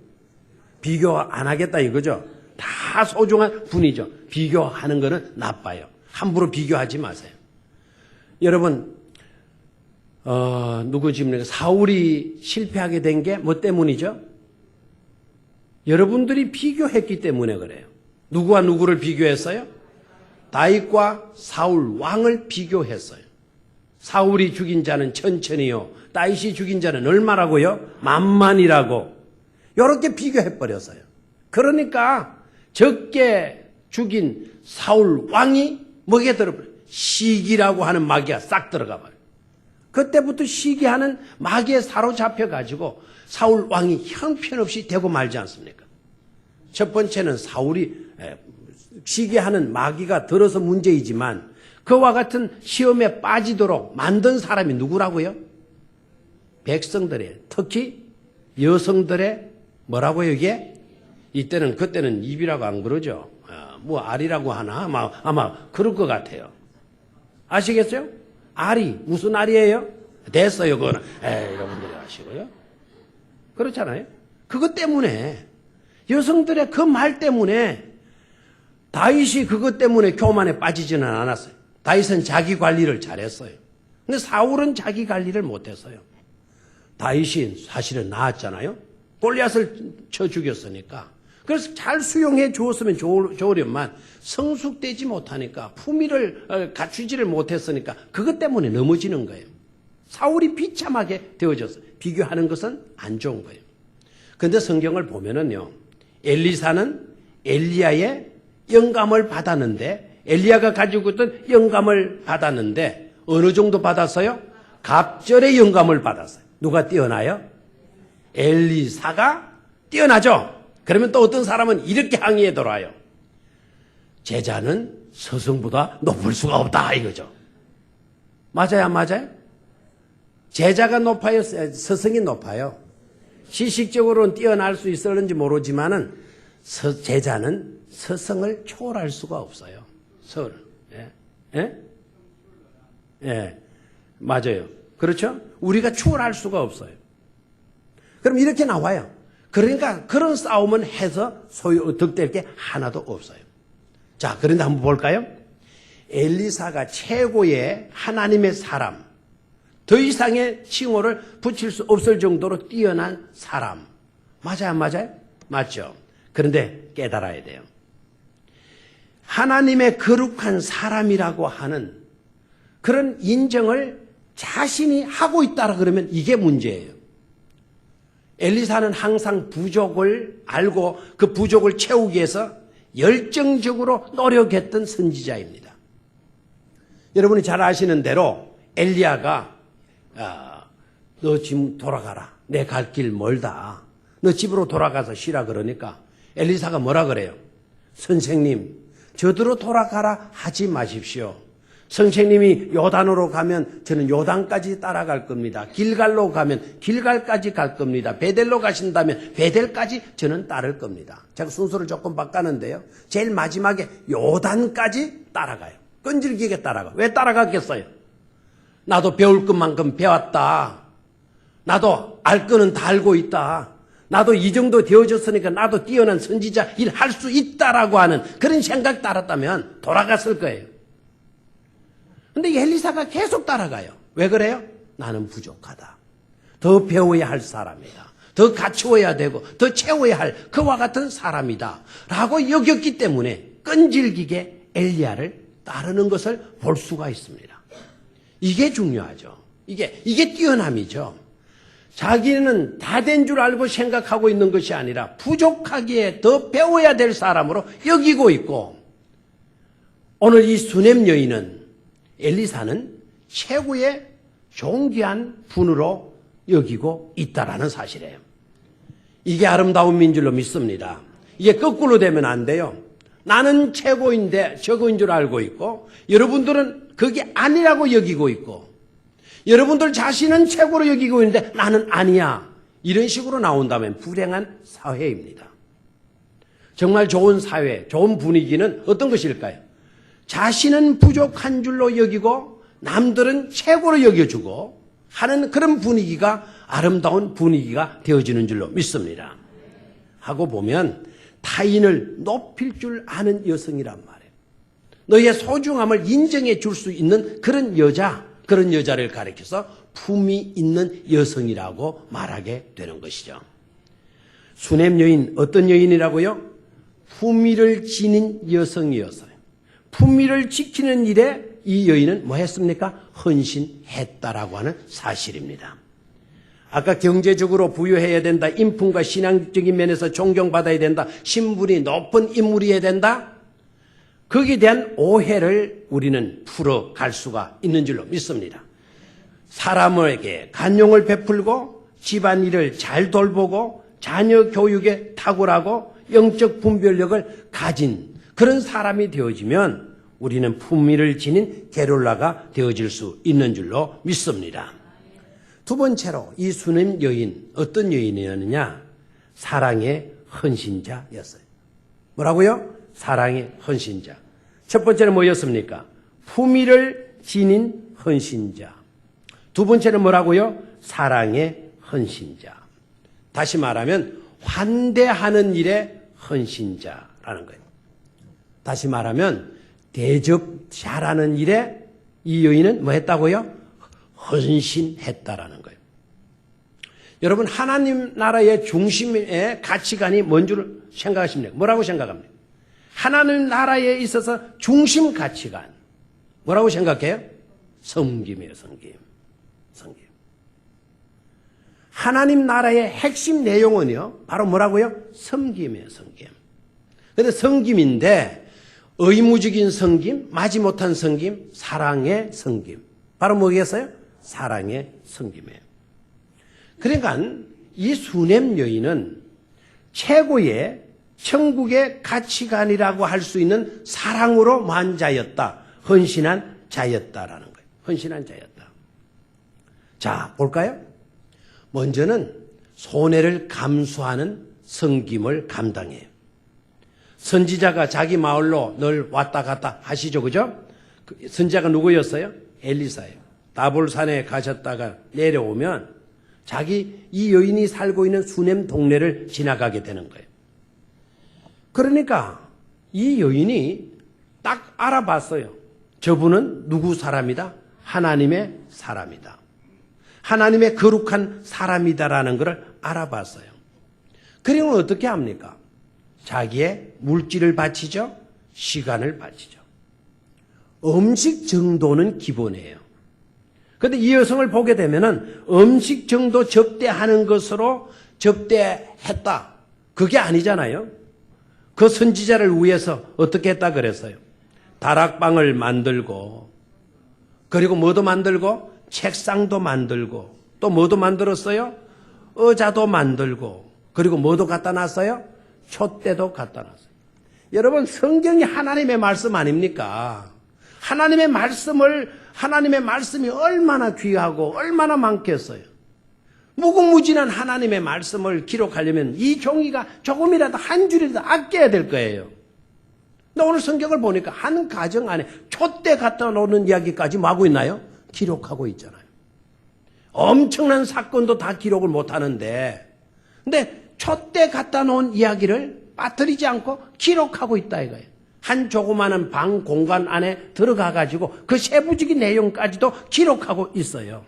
비교 안 하겠다 이거죠. 다 소중한 분이죠. 비교하는 거는 나빠요. 함부로 비교하지 마세요. 여러분, 누구 지금 사울이 실패하게 된 게 뭐 때문이죠? 여러분들이 비교했기 때문에 그래요. 누구와 누구를 비교했어요? 다윗과 사울 왕을 비교했어요. 사울이 죽인 자는 천천히요. 다윗이 죽인 자는 얼마라고요? 만만이라고. 이렇게 비교해버렸어요. 그러니까 적게 죽인 사울 왕이 뭐게 들어버려요? 시기라고 하는 마귀가 싹 들어가 버려요. 그때부터 시기하는 마귀에 사로잡혀가지고 사울 왕이 형편없이 되고 말지 않습니까? 첫 번째는 사울이 시기하는 마귀가 들어서 문제이지만 그와 같은 시험에 빠지도록 만든 사람이 누구라고요? 백성들의, 특히 여성들의 뭐라고요 이게? 그때는 입이라고 안 그러죠. 뭐 알이라고 하나? 아마 그럴 것 같아요. 아시겠어요? 알이 무슨 알이에요? 됐어요 그거는. 여러분들이 아시고요. 그렇잖아요. 그것 때문에 여성들의 그 말 때문에 다윗이 그것 때문에 교만에 빠지지는 않았어요. 다윗은 자기 관리를 잘했어요. 근데 사울은 자기 관리를 못했어요. 다윗이 사실은 나았잖아요. 골리앗을 쳐 죽였으니까. 그래서 잘 수용해 주었으면 좋으련만 성숙되지 못하니까 품위를 갖추지를 못했으니까 그것 때문에 넘어지는 거예요. 사울이 비참하게 되어졌어요. 비교하는 것은 안 좋은 거예요. 그런데 성경을 보면은요. 엘리사는 엘리야의 영감을 받았는데 엘리야가 가지고 있던 영감을 받았는데 어느 정도 받았어요? 갑절의 영감을 받았어요. 누가 뛰어나요? 엘리사가 뛰어나죠. 그러면 또 어떤 사람은 이렇게 항의해 돌아요. 제자는 스승보다 높을 수가 없다 이거죠. 맞아요, 안 맞아요? 제자가 높아요, 스승이 높아요. 지식적으로는 뛰어날 수 있을는지 모르지만은 제자는 스승을 초월할 수가 없어요. 맞아요. 그렇죠? 우리가 초월할 수가 없어요. 그럼 이렇게 나와요. 그러니까 그런 싸움은 해서 득될 게 하나도 없어요. 자, 그런데 한번 볼까요? 엘리사가 최고의 하나님의 사람, 더 이상의 칭호를 붙일 수 없을 정도로 뛰어난 사람. 맞아요, 안 맞아요? 맞죠? 그런데 깨달아야 돼요. 하나님의 거룩한 사람이라고 하는 그런 인정을 자신이 하고 있다라 그러면 이게 문제예요. 엘리사는 항상 부족을 알고 그 부족을 채우기 위해서 열정적으로 노력했던 선지자입니다. 여러분이 잘 아시는 대로 엘리야가 너 지금 돌아가라. 내 갈 길 멀다. 너 집으로 돌아가서 쉬라 그러니까 엘리사가 뭐라 그래요? 선생님, 저더러 돌아가라 하지 마십시오. 선생님이 요단으로 가면 저는 요단까지 따라갈 겁니다. 길갈로 가면 길갈까지 갈 겁니다. 베델로 가신다면 베델까지 저는 따를 겁니다. 제가 순서를 조금 바꿨는데요. 제일 마지막에 요단까지 따라가요. 끈질기게 따라가. 왜 따라가겠어요? 나도 배울 것만큼 배웠다. 나도 알 거는 다 알고 있다. 나도 이 정도 되어졌으니까 나도 뛰어난 선지자 일 할 수 있다라고 하는 그런 생각 따랐다면 돌아갔을 거예요. 근데 엘리사가 계속 따라가요. 왜 그래요? 나는 부족하다. 더 배워야 할 사람이다. 더 갖추어야 되고 더 채워야 할 그와 같은 사람이다. 라고 여겼기 때문에 끈질기게 엘리야를 따르는 것을 볼 수가 있습니다. 이게 중요하죠. 이게 뛰어남이죠. 자기는 다 된 줄 알고 생각하고 있는 것이 아니라 부족하기에 더 배워야 될 사람으로 여기고 있고, 오늘 이 수넴 여인은 엘리사는 최고의 존귀한 분으로 여기고 있다라는 사실이에요. 이게 아름다움인 줄로 믿습니다. 이게 거꾸로 되면 안 돼요. 나는 최고인데 저거인 줄 알고 있고 여러분들은 그게 아니라고 여기고 있고 여러분들 자신은 최고로 여기고 있는데 나는 아니야. 이런 식으로 나온다면 불행한 사회입니다. 정말 좋은 사회, 좋은 분위기는 어떤 것일까요? 자신은 부족한 줄로 여기고 남들은 최고로 여겨주고 하는 그런 분위기가 아름다운 분위기가 되어지는 줄로 믿습니다. 하고 보면 타인을 높일 줄 아는 여성이란 말이에요. 너의 소중함을 인정해 줄 수 있는 그런 여자를 가리켜서 품이 있는 여성이라고 말하게 되는 것이죠. 수넴 여인, 어떤 여인이라고요? 품위를 지닌 여성이었어요. 품위를 지키는 일에 이 여인은 뭐 했습니까? 헌신했다라고 하는 사실입니다. 아까 경제적으로 부유해야 된다, 인품과 신앙적인 면에서 존경받아야 된다, 신분이 높은 인물이어야 된다, 거기에 대한 오해를 우리는 풀어갈 수가 있는 줄로 믿습니다. 사람에게 간용을 베풀고 집안일을 잘 돌보고 자녀 교육에 탁월하고 영적 분별력을 가진 그런 사람이 되어지면 우리는 품위를 지닌 게롤라가 되어질 수 있는 줄로 믿습니다. 두 번째로 이 수넴 여인, 어떤 여인이었느냐? 사랑의 헌신자였어요. 뭐라고요? 사랑의 헌신자. 첫 번째는 뭐였습니까? 품위를 지닌 헌신자. 두 번째는 뭐라고요? 사랑의 헌신자. 다시 말하면 환대하는 일에 헌신자라는 거예요. 다시 말하면 대접 잘하는 일에 이 여인은 뭐 했다고요? 헌신했다라는 거예요. 여러분, 하나님 나라의 중심의 가치관이 뭔 줄 생각하십니까? 뭐라고 생각합니까? 하나님 나라에 있어서 중심 가치관 뭐라고 생각해요? 섬김이에요. 섬김. 하나님 나라의 핵심 내용은요 바로 뭐라고요? 섬김이에요. 섬김. 그런데 섬김인데 의무적인 섬김, 마지못한 섬김, 사랑의 섬김. 바로 뭐겠어요? 사랑의 섬김이에요. 그러니까 이 수넴 여인은 최고의 천국의 가치관이라고 할 수 있는 사랑으로 만 자였다. 헌신한 자였다라는 거예요. 헌신한 자였다. 자, 볼까요? 먼저는 손해를 감수하는 섬김을 감당해요. 선지자가 자기 마을로 늘 왔다 갔다 하시죠. 그죠? 선지자가 누구였어요? 엘리사예요. 다볼산에 가셨다가 내려오면 이 여인이 살고 있는 수넴 동네를 지나가게 되는 거예요. 그러니까 이 여인이 딱 알아봤어요. 저분은 누구 사람이다? 하나님의 사람이다. 하나님의 거룩한 사람이다라는 것을 알아봤어요. 그리고 어떻게 합니까? 자기의 물질을 바치죠. 시간을 바치죠. 음식 정도는 기본이에요. 그런데 이 여성을 보게 되면은 음식 정도 접대하는 것으로 접대했다. 그게 아니잖아요. 그 선지자를 위해서 어떻게 했다 그랬어요? 다락방을 만들고, 그리고 뭐도 만들고, 책상도 만들고, 또 뭐도 만들었어요? 의자도 만들고, 그리고 뭐도 갖다 놨어요? 촛대도 갖다 놨어요. 여러분, 성경이 하나님의 말씀 아닙니까? 하나님의 말씀이 얼마나 귀하고 얼마나 많겠어요. 무궁무진한 하나님의 말씀을 기록하려면 이 종이가 조금이라도 한 줄이라도 아껴야 될 거예요. 근데 오늘 성경을 보니까 한 가정 안에 촛대 갖다 놓는 이야기까지 뭐 하고 있나요? 기록하고 있잖아요. 엄청난 사건도 다 기록을 못 하는데, 근데 촛대 갖다 놓은 이야기를 빠뜨리지 않고 기록하고 있다 이거예요. 한 조그마한 방 공간 안에 들어가 가지고 그 세부적인 내용까지도 기록하고 있어요.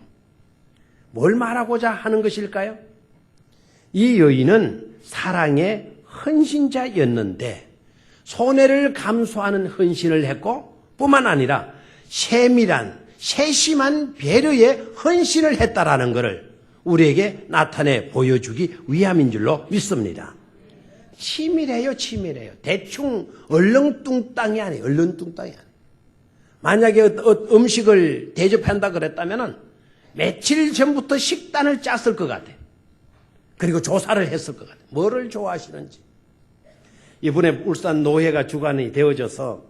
뭘 말하고자 하는 것일까요? 이 여인은 사랑의 헌신자였는데 손해를 감수하는 헌신을 했고 뿐만 아니라 세심한 배려의 헌신을 했다라는 것을 우리에게 나타내 보여주기 위함인 줄로 믿습니다. 치밀해요. 대충 얼렁뚱땅이 아니에요. 만약에 음식을 대접한다 그랬다면은 며칠 전부터 식단을 짰을 것 같아요. 그리고 조사를 했을 것 같아요. 뭐를 좋아하시는지. 이번에 울산 노회가 주관이 되어져서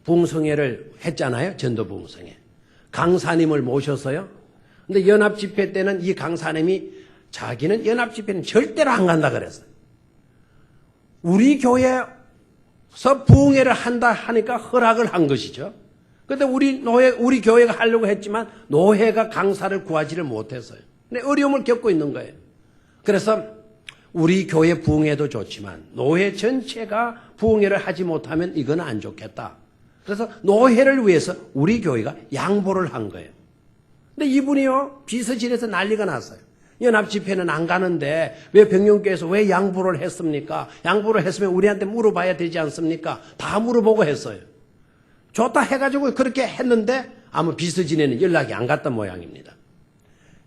부흥성회를 했잖아요. 전도 부흥성회. 강사님을 모셔서요. 근데 연합집회 때는 이 강사님이 자기는 연합집회는 절대로 안 간다 그랬어요. 우리 교회에서 부흥회를 한다 하니까 허락을 한 것이죠. 근데 우리 교회가 하려고 했지만 노회가 강사를 구하지를 못했어요. 근데 어려움을 겪고 있는 거예요. 그래서 우리 교회 부흥회도 좋지만 노회 전체가 부흥회를 하지 못하면 이건 안 좋겠다. 그래서 노회를 위해서 우리 교회가 양보를 한 거예요. 근데 이분이요, 비서실에서 난리가 났어요. 연합집회는 안 가는데 왜 병영교회에서 왜 양보를 했습니까? 양보를 했으면 우리한테 물어봐야 되지 않습니까? 다 물어보고 했어요. 좋다 해가지고 그렇게 했는데 아마 비서진에는 연락이 안 갔던 모양입니다.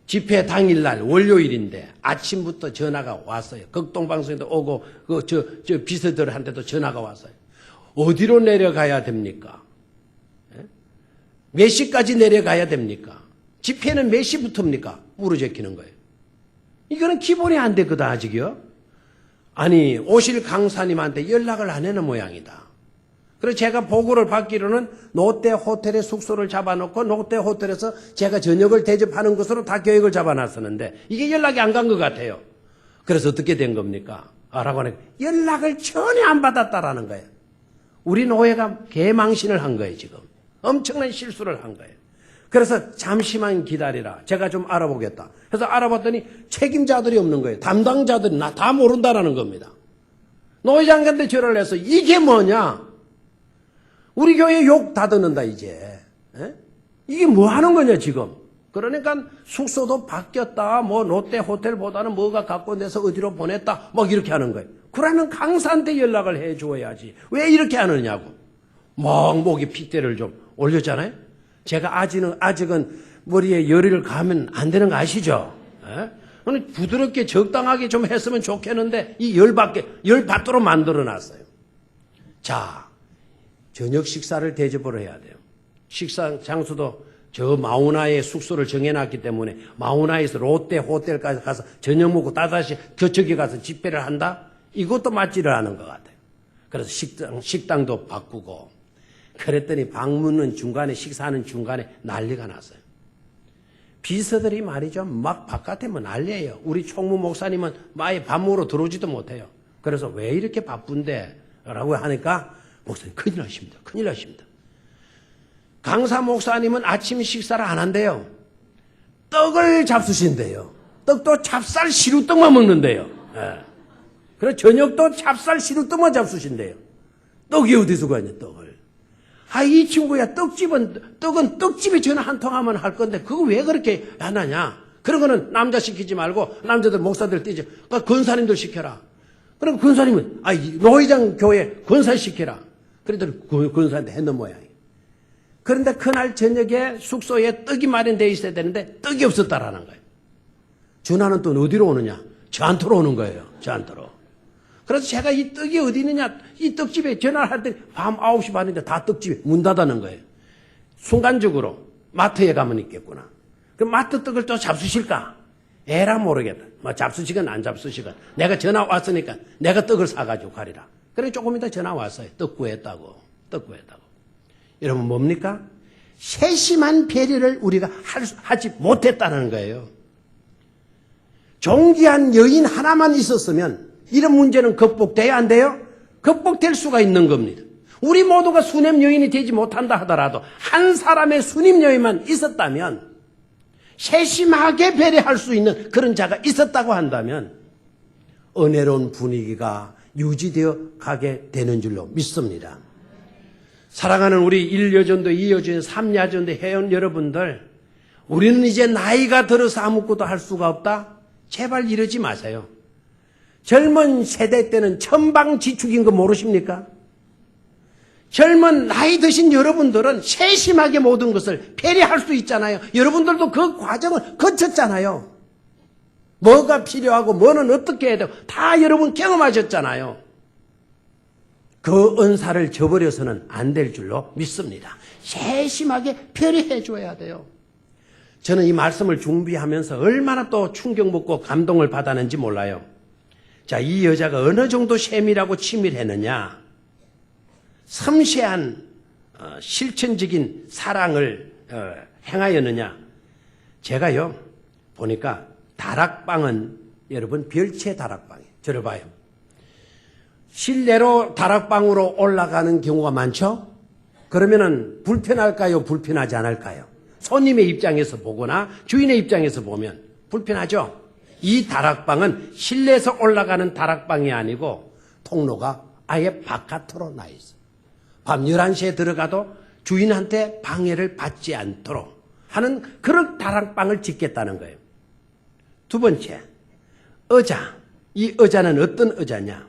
집회 당일날 월요일인데 아침부터 전화가 왔어요. 극동방송에도 오고 저 비서들한테도 전화가 왔어요. 어디로 내려가야 됩니까? 몇 시까지 내려가야 됩니까? 집회는 몇 시부터입니까? 물어제키는 거예요. 이거는 기본이 안 됐거든 아직이요. 아니 오실 강사님한테 연락을 안 해놓은 모양이다. 그래서 제가 보고를 받기로는 롯데 호텔에 숙소를 잡아놓고 롯데 호텔에서 제가 저녁을 대접하는 것으로 다 계획을 잡아놨었는데 이게 연락이 안 간 것 같아요. 그래서 어떻게 된 겁니까? 라고 하니까 연락을 전혀 안 받았다라는 거예요. 우리 노예가 개망신을 한 거예요 지금. 엄청난 실수를 한 거예요. 그래서 잠시만 기다리라. 제가 좀 알아보겠다. 그래서 알아봤더니 책임자들이 없는 거예요. 담당자들이 나 다 모른다라는 겁니다. 노회장한테 전화를 해서 이게 뭐냐? 우리 교회 욕 다 듣는다 이제. 에? 이게 뭐 하는 거냐 지금. 그러니까 숙소도 바뀌었다. 뭐 롯데 호텔보다는 뭐가 가까운데서 어디로 보냈다. 막 이렇게 하는 거예요. 그러면 강사한테 연락을 해 줘야지. 왜 이렇게 하느냐고. 막 목에 핏대를 좀 올렸잖아요. 제가 아직은 머리에 열을 가면 안 되는 거 아시죠? 에? 부드럽게 적당하게 좀 했으면 좋겠는데 이 열 받도록 만들어 놨어요. 자, 저녁 식사를 대접을 해야 돼요. 식사 장소도 저 마우나의 숙소를 정해놨기 때문에 마우나에서 롯데 호텔까지 가서 저녁 먹고 다시 저쪽에 가서 집회를 한다? 이것도 맞지를 않은 것 같아요. 그래서 식당도 바꾸고 그랬더니 방문은 중간에 식사하는 중간에 난리가 났어요. 비서들이 말이죠. 막 바깥에 뭐 난리예요. 우리 총무 목사님은 아예 밥 먹으러 들어오지도 못해요. 그래서 왜 이렇게 바쁜데? 라고 하니까 목사님 큰일 나십니다. 강사 목사님은 아침 식사를 안 한대요. 떡을 잡수신대요. 떡도 찹쌀 시루떡만 먹는데요. 예. 그래서 저녁도 찹쌀 시루떡만 잡수신대요. 떡이 어디서 가냐 떡을. 이 친구야 떡은 떡집에 전화 한 통 하면 할 건데 그거 왜 그렇게 안 하냐. 그런 거는 남자 시키지 말고 남자들 목사들 뛰지. 그러니까 권사님들 시켜라. 그럼 권사님은 노회장 교회 권사 시켜라. 그랬더니 권사한테 했는 모양이에요. 그런데 그날 저녁에 숙소에 떡이 마련되어 있어야 되는데 떡이 없었다라는 거예요. 전화는 또 어디로 오느냐? 저한테로 오는 거예요. 저한테로. 그래서 제가 이 떡이 어디 있느냐? 이 떡집에 전화를 할 때 밤 9시 반인데 다 떡집에 문 닫아놓은 거예요. 순간적으로 마트에 가면 있겠구나. 그럼 마트 떡을 또 잡수실까? 에라 모르겠다. 뭐 잡수시건 안 잡수시건. 내가 전화 왔으니까 내가 떡을 사가지고 가리라. 그래 조금 이따 전화 왔어요. 떡 구했다고. 여러분 뭡니까? 세심한 배려를 우리가 하지 못했다는 거예요. 존귀한 여인 하나만 있었으면 이런 문제는 극복돼야 안 돼요? 극복될 수가 있는 겁니다. 우리 모두가 수냄 여인이 되지 못한다 하더라도 한 사람의 수냄 여인만 있었다면, 세심하게 배려할 수 있는 그런 자가 있었다고 한다면 은혜로운 분위기가 유지되어 가게 되는 줄로 믿습니다. 사랑하는 우리 1여전도, 2여전도, 3여전도 회원 여러분들, 우리는 이제 나이가 들어서 아무것도 할 수가 없다? 제발 이러지 마세요. 젊은 세대 때는 천방지축인 거 모르십니까? 젊은 나이 드신 여러분들은 세심하게 모든 것을 배려할 수 있잖아요. 여러분들도 그 과정을 거쳤잖아요. 뭐가 필요하고 뭐는 어떻게 해야 되고 다 여러분 경험하셨잖아요. 그 은사를 저버려서는 안 될 줄로 믿습니다. 세심하게 배려해 줘야 돼요. 저는 이 말씀을 준비하면서 얼마나 또 충격 먹고 감동을 받았는지 몰라요. 자, 이 여자가 어느 정도 세밀하고 치밀했느냐. 섬세한 실천적인 사랑을 행하였느냐. 제가요 보니까 다락방은 여러분 별채 다락방이에요. 저를 봐요. 실내로 다락방으로 올라가는 경우가 많죠. 그러면은 불편할까요? 불편하지 않을까요? 손님의 입장에서 보거나 주인의 입장에서 보면 불편하죠. 이 다락방은 실내에서 올라가는 다락방이 아니고 통로가 아예 바깥으로 나 있어요. 밤 11시에 들어가도 주인한테 방해를 받지 않도록 하는 그런 다락방을 짓겠다는 거예요. 두 번째, 의자. 이 의자는 어떤 의자냐?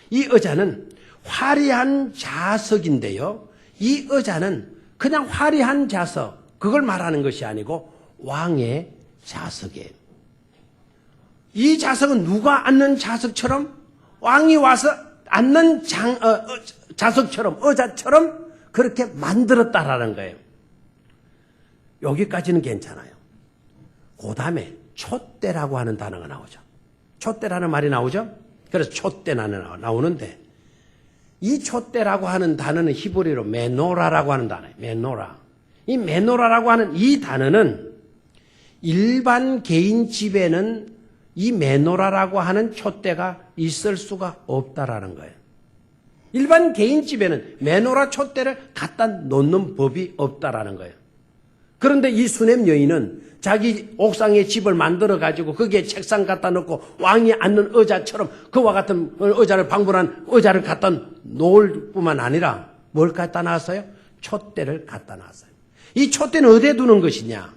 이 의자는 화려한 좌석인데요. 이 의자는 그냥 화려한 좌석, 그걸 말하는 것이 아니고 왕의 좌석이에요. 이 좌석은 누가 앉는 좌석처럼, 왕이 와서 앉는 좌석처럼, 의자처럼 그렇게 만들었다라는 거예요. 여기까지는 괜찮아요. 그 다음에 촛대라고 하는 단어가 나오죠. 촛대라는 말이 나오죠. 그래서 촛대는 나오는데, 이 촛대라고 하는 단어는 히브리어로 메노라라고 하는 단어예요. 메노라. 이 메노라라고 하는 이 단어는 일반 개인 집에는 이 메노라라고 하는 촛대가 있을 수가 없다라는 거예요. 일반 개인 집에는 메노라 촛대를 갖다 놓는 법이 없다라는 거예요. 그런데 이 수냄 여인은 자기 옥상에 집을 만들어 가지고 거기에 책상 갖다 놓고 왕이 앉는 의자처럼 그와 같은 의자를 방불한 의자를 갖다 놓을 뿐만 아니라 뭘 갖다 놨어요? 촛대를 갖다 놨어요. 이 촛대는 어디에 두는 것이냐?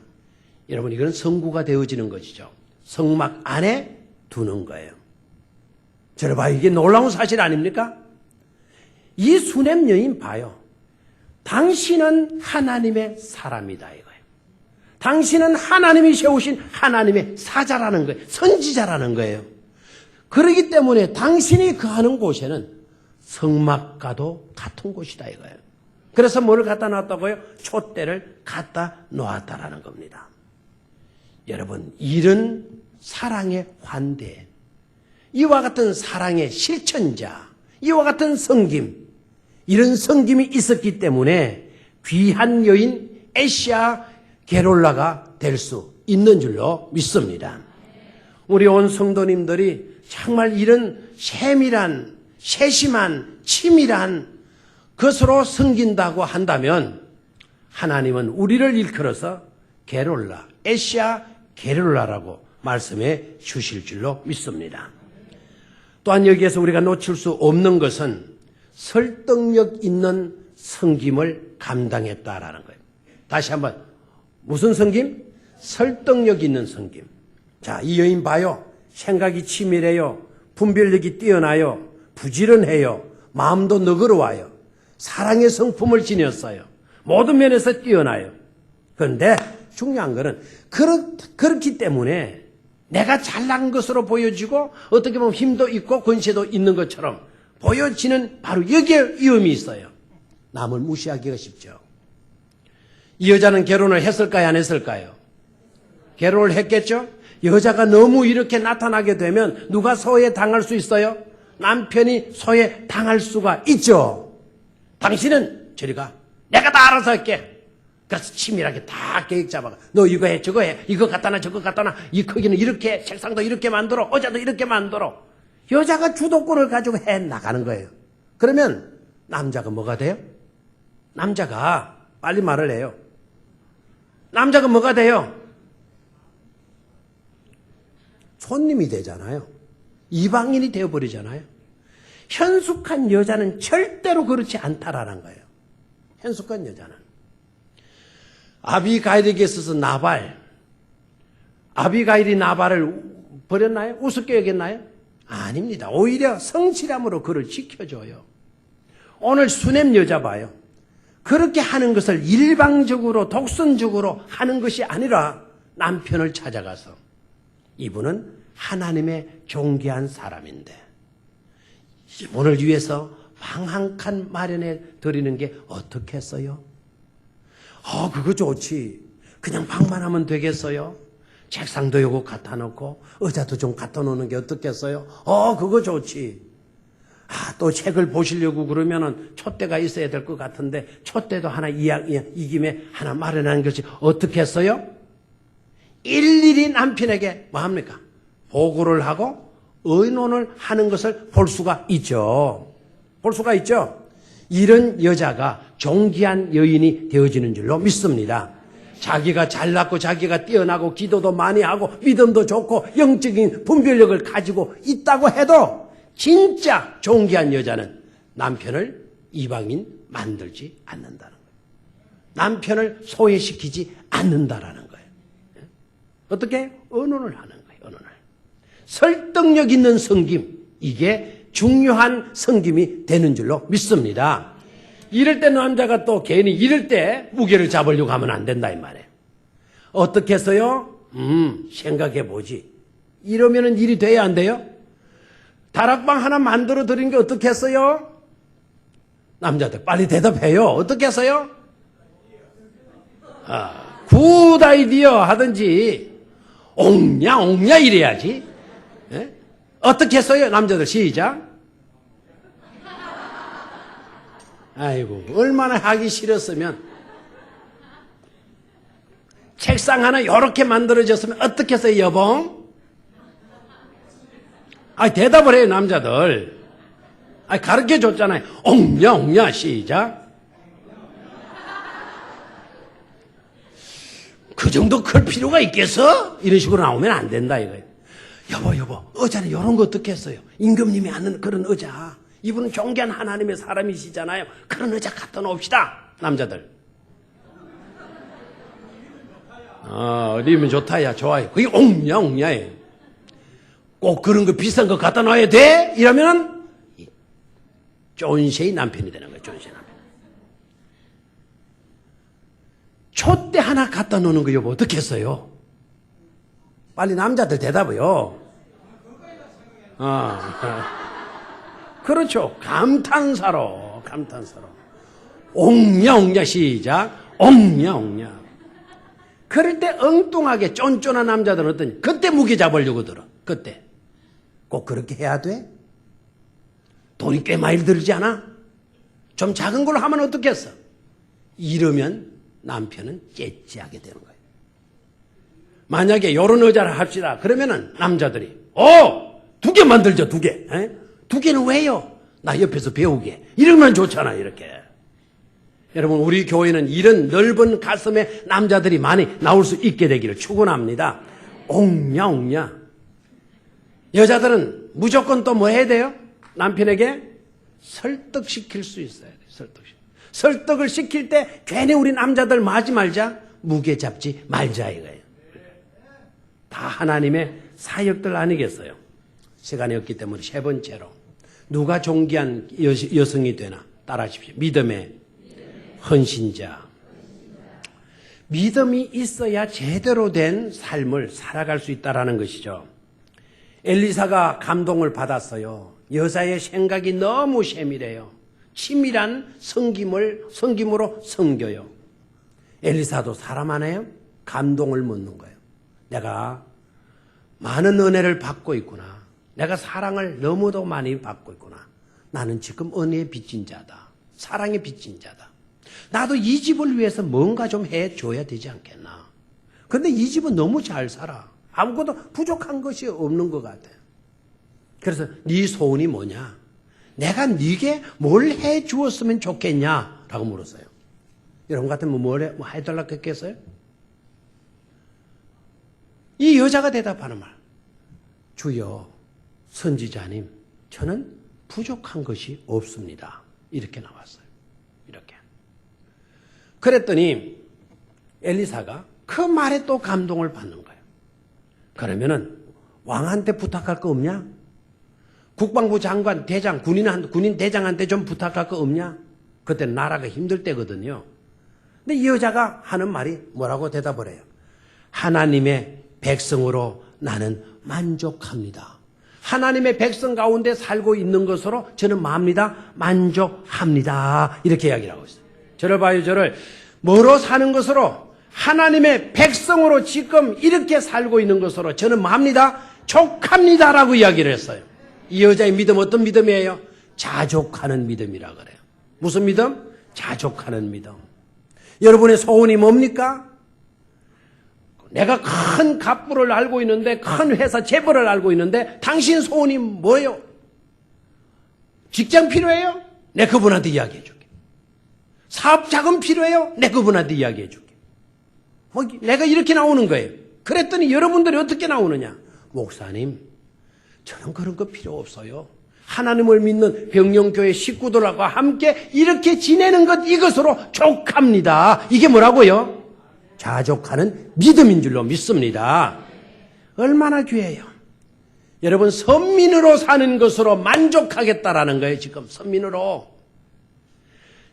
여러분, 이건 성구가 되어지는 것이죠. 성막 안에 두는 거예요. 저를 봐요. 이게 놀라운 사실 아닙니까? 이 수냄 여인 봐요. 당신은 하나님의 사람이다 이거예요. 당신은 하나님이 세우신 하나님의 사자라는 거예요. 선지자라는 거예요. 그렇기 때문에 당신이 거하는 곳에는 성막과도 같은 곳이다 이거예요. 그래서 뭘 갖다 놨다고요? 촛대를 갖다 놓았다라는 겁니다. 여러분, 이런 사랑의 환대, 이와 같은 사랑의 실천자, 이와 같은 섬김, 이런 섬김이 있었기 때문에 귀한 여인 에시아 게롤라가 될 수 있는 줄로 믿습니다. 우리 온 성도님들이 정말 이런 세밀한, 세심한, 치밀한 것으로 섬긴다고 한다면 하나님은 우리를 일컬어서 게롤라, 에시아 게롤라라고 말씀해 주실 줄로 믿습니다. 또한 여기에서 우리가 놓칠 수 없는 것은 설득력 있는 섬김을 감당했다라는 거예요. 다시 한번, 무슨 섬김? 설득력 있는 섬김. 자, 이 여인 봐요. 생각이 치밀해요. 분별력이 뛰어나요. 부지런해요. 마음도 너그러워요. 사랑의 성품을 지녔어요. 모든 면에서 뛰어나요. 그런데 중요한 거는 그렇기 때문에 내가 잘난 것으로 보여지고 어떻게 보면 힘도 있고 권세도 있는 것처럼 보여지는 바로 여기에 위험이 있어요. 남을 무시하기가 쉽죠. 이 여자는 결혼을 했을까요? 안 했을까요? 결혼을 했겠죠? 여자가 너무 이렇게 나타나게 되면 누가 소외 당할 수 있어요? 남편이 소외 당할 수가 있죠. 당신은 저리가 내가 다 알아서 할게. 그래서 치밀하게 다 계획 잡아가. 너 이거 해, 저거 해, 이거 갖다 놔, 저거 갖다 놔. 이 크기는 이렇게, 책상도 이렇게 만들어, 의자도 이렇게 만들어. 여자가 주도권을 가지고 해 나가는 거예요. 그러면 남자가 뭐가 돼요? 남자가 빨리 말을 해요. 남자가 뭐가 돼요? 손님이 되잖아요. 이방인이 되어버리잖아요. 현숙한 여자는 절대로 그렇지 않다라는 거예요. 현숙한 여자는. 아비가일에게 있어서 아비가일이 나발을 버렸나요? 우습게 여겼나요? 아닙니다. 오히려 성실함으로 그를 지켜줘요. 오늘 수냄 여자 봐요. 그렇게 하는 것을 일방적으로 독선적으로 하는 것이 아니라 남편을 찾아가서 이분은 하나님의 존귀한 사람인데 이분을 위해서 방 한 칸 마련해 드리는 게 어떻겠어요? 그거 좋지. 그냥 방만 하면 되겠어요? 책상도 요거 갖다 놓고 의자도 좀 갖다 놓는 게 어떻겠어요? 그거 좋지. 또 책을 보시려고 그러면은 촛대가 있어야 될 것 같은데 촛대도 하나 이 김에 하나 마련하는 것이 어떻겠어요? 일일이 남편에게 뭐 합니까? 보고를 하고 의논을 하는 것을 볼 수가 있죠. 볼 수가 있죠. 이런 여자가 존귀한 여인이 되어지는 줄로 믿습니다. 자기가 잘났고 자기가 뛰어나고 기도도 많이 하고 믿음도 좋고 영적인 분별력을 가지고 있다고 해도 진짜 존귀한 여자는 남편을 이방인 만들지 않는다는 거예요. 남편을 소외시키지 않는다라는 거예요. 어떻게? 의논을 하는 거예요. 의논을. 설득력 있는 섬김, 이게 중요한 섬김이 되는 줄로 믿습니다. 이럴 때 남자가 또 괜히 이럴 때 무게를 잡으려고 하면 안 된다 이 말이에요. 어떻게 해서요? 생각해보지. 이러면은 일이 돼야 안 돼요? 다락방 하나 만들어 드린 게 어떻게 했어요? 남자들 빨리 대답해요. 어떻게 했어요? 굿 아이디어 하든지 옹냐 이래야지. 예? 어떻게 했어요? 남자들 시작. 아이고 얼마나 하기 싫었으면 책상 하나 이렇게 만들어졌으면 어떻게 했어요 여봉? 대답을 해요 남자들. 가르쳐줬잖아요. 옹냐 시작. 그 정도 클 필요가 있겠어? 이런 식으로 나오면 안 된다 이거예요. 여보 의자는 이런 거 어떻게 했어요? 임금님이 앉는 그런 의자. 이분은 존귀한 하나님의 사람이시잖아요. 그런 의자 갖다 놓읍시다. 남자들. 리면 좋다 야 좋아요. 그게 옹냐예요. 꼭 그런 거 비싼 거 갖다 놔야 돼? 이러면 쫀세의 남편이 되는 거예요. 쫀세의 남편. 촛대 하나 갖다 놓는 거 여보 어떻게 했어요? 빨리 남자들 대답해요. 그렇죠. 감탄사로. 옹냐 시작. 옹냐. 그럴 때 엉뚱하게 쫀쫀한 남자들은 어떠냐? 그때 무게 잡으려고 들어. 그때. 꼭 그렇게 해야 돼? 돈이 꽤 많이 들지 않아? 좀 작은 걸로 하면 어떻겠어? 이러면 남편은 째째하게 되는 거예요. 만약에 요런 의자를 합시다. 그러면은 남자들이 2개 만들죠. 2개. 2개는 왜요? 나 옆에서 배우게. 이러면 좋잖아. 이렇게. 여러분 우리 교회는 이런 넓은 가슴의 남자들이 많이 나올 수 있게 되기를 축원합니다. 옹냐. 여자들은 무조건 또 뭐 해야 돼요? 남편에게 설득시킬 수 있어야 돼요. 설득을 시킬 때 괜히 우리 남자들 하지 말자. 무게 잡지 말자 이거예요. 다 하나님의 사역들 아니겠어요? 시간이 없기 때문에 세 번째로 누가 존귀한 여성이 되나 따라하십시오. 믿음의 헌신자. 믿음이 있어야 제대로 된 삶을 살아갈 수 있다는 것이죠. 엘리사가 감동을 받았어요. 여자의 생각이 너무 세밀해요. 치밀한 섬김으로 섬겨요. 엘리사도 사람 안에요. 감동을 묻는 거예요. 내가 많은 은혜를 받고 있구나. 내가 사랑을 너무도 많이 받고 있구나. 나는 지금 은혜의 빚진 자다. 사랑의 빚진 자다. 나도 이 집을 위해서 뭔가 좀 해줘야 되지 않겠나. 근데 이 집은 너무 잘 살아. 아무것도 부족한 것이 없는 것 같아. 그래서 네 소원이 뭐냐? 내가 네게 뭘 해주었으면 좋겠냐? 라고 물었어요. 여러분 같으면 뭐 해달라고 했겠어요? 이 여자가 대답하는 말. 주여, 선지자님, 저는 부족한 것이 없습니다. 이렇게 나왔어요. 이렇게. 그랬더니 엘리사가 그 말에 또 감동을 받는 거예요. 그러면은 왕한테 부탁할 거 없냐? 국방부 장관, 대장, 군인 대장한테 좀 부탁할 거 없냐? 그때 나라가 힘들 때거든요. 근데 이 여자가 하는 말이 뭐라고 대답을 해요? 하나님의 백성으로 나는 만족합니다. 하나님의 백성 가운데 살고 있는 것으로 저는 뭐합니다? 만족합니다. 이렇게 이야기를 하고 있어요. 저를 봐요, 저를. 뭐로 사는 것으로? 하나님의 백성으로 지금 이렇게 살고 있는 것으로 저는 뭐합니다? 족합니다. 라고 이야기를 했어요. 이 여자의 믿음 어떤 믿음이에요? 자족하는 믿음이라 그래요. 무슨 믿음? 자족하는 믿음. 여러분의 소원이 뭡니까? 내가 큰 갑부를 알고 있는데, 큰 회사 재벌을 알고 있는데 당신 소원이 뭐예요? 직장 필요해요? 내 그분한테 이야기해 줄게. 사업 자금 필요해요? 내 그분한테 이야기해 줄게. 내가 이렇게 나오는 거예요. 그랬더니 여러분들이 어떻게 나오느냐? 목사님, 저는 그런 거 필요 없어요. 하나님을 믿는 병영교회 식구들하고 함께 이렇게 지내는 것, 이것으로 족합니다. 이게 뭐라고요? 자족하는 믿음인 줄로 믿습니다. 얼마나 귀해요. 여러분, 선민으로 사는 것으로 만족하겠다라는 거예요. 지금 선민으로.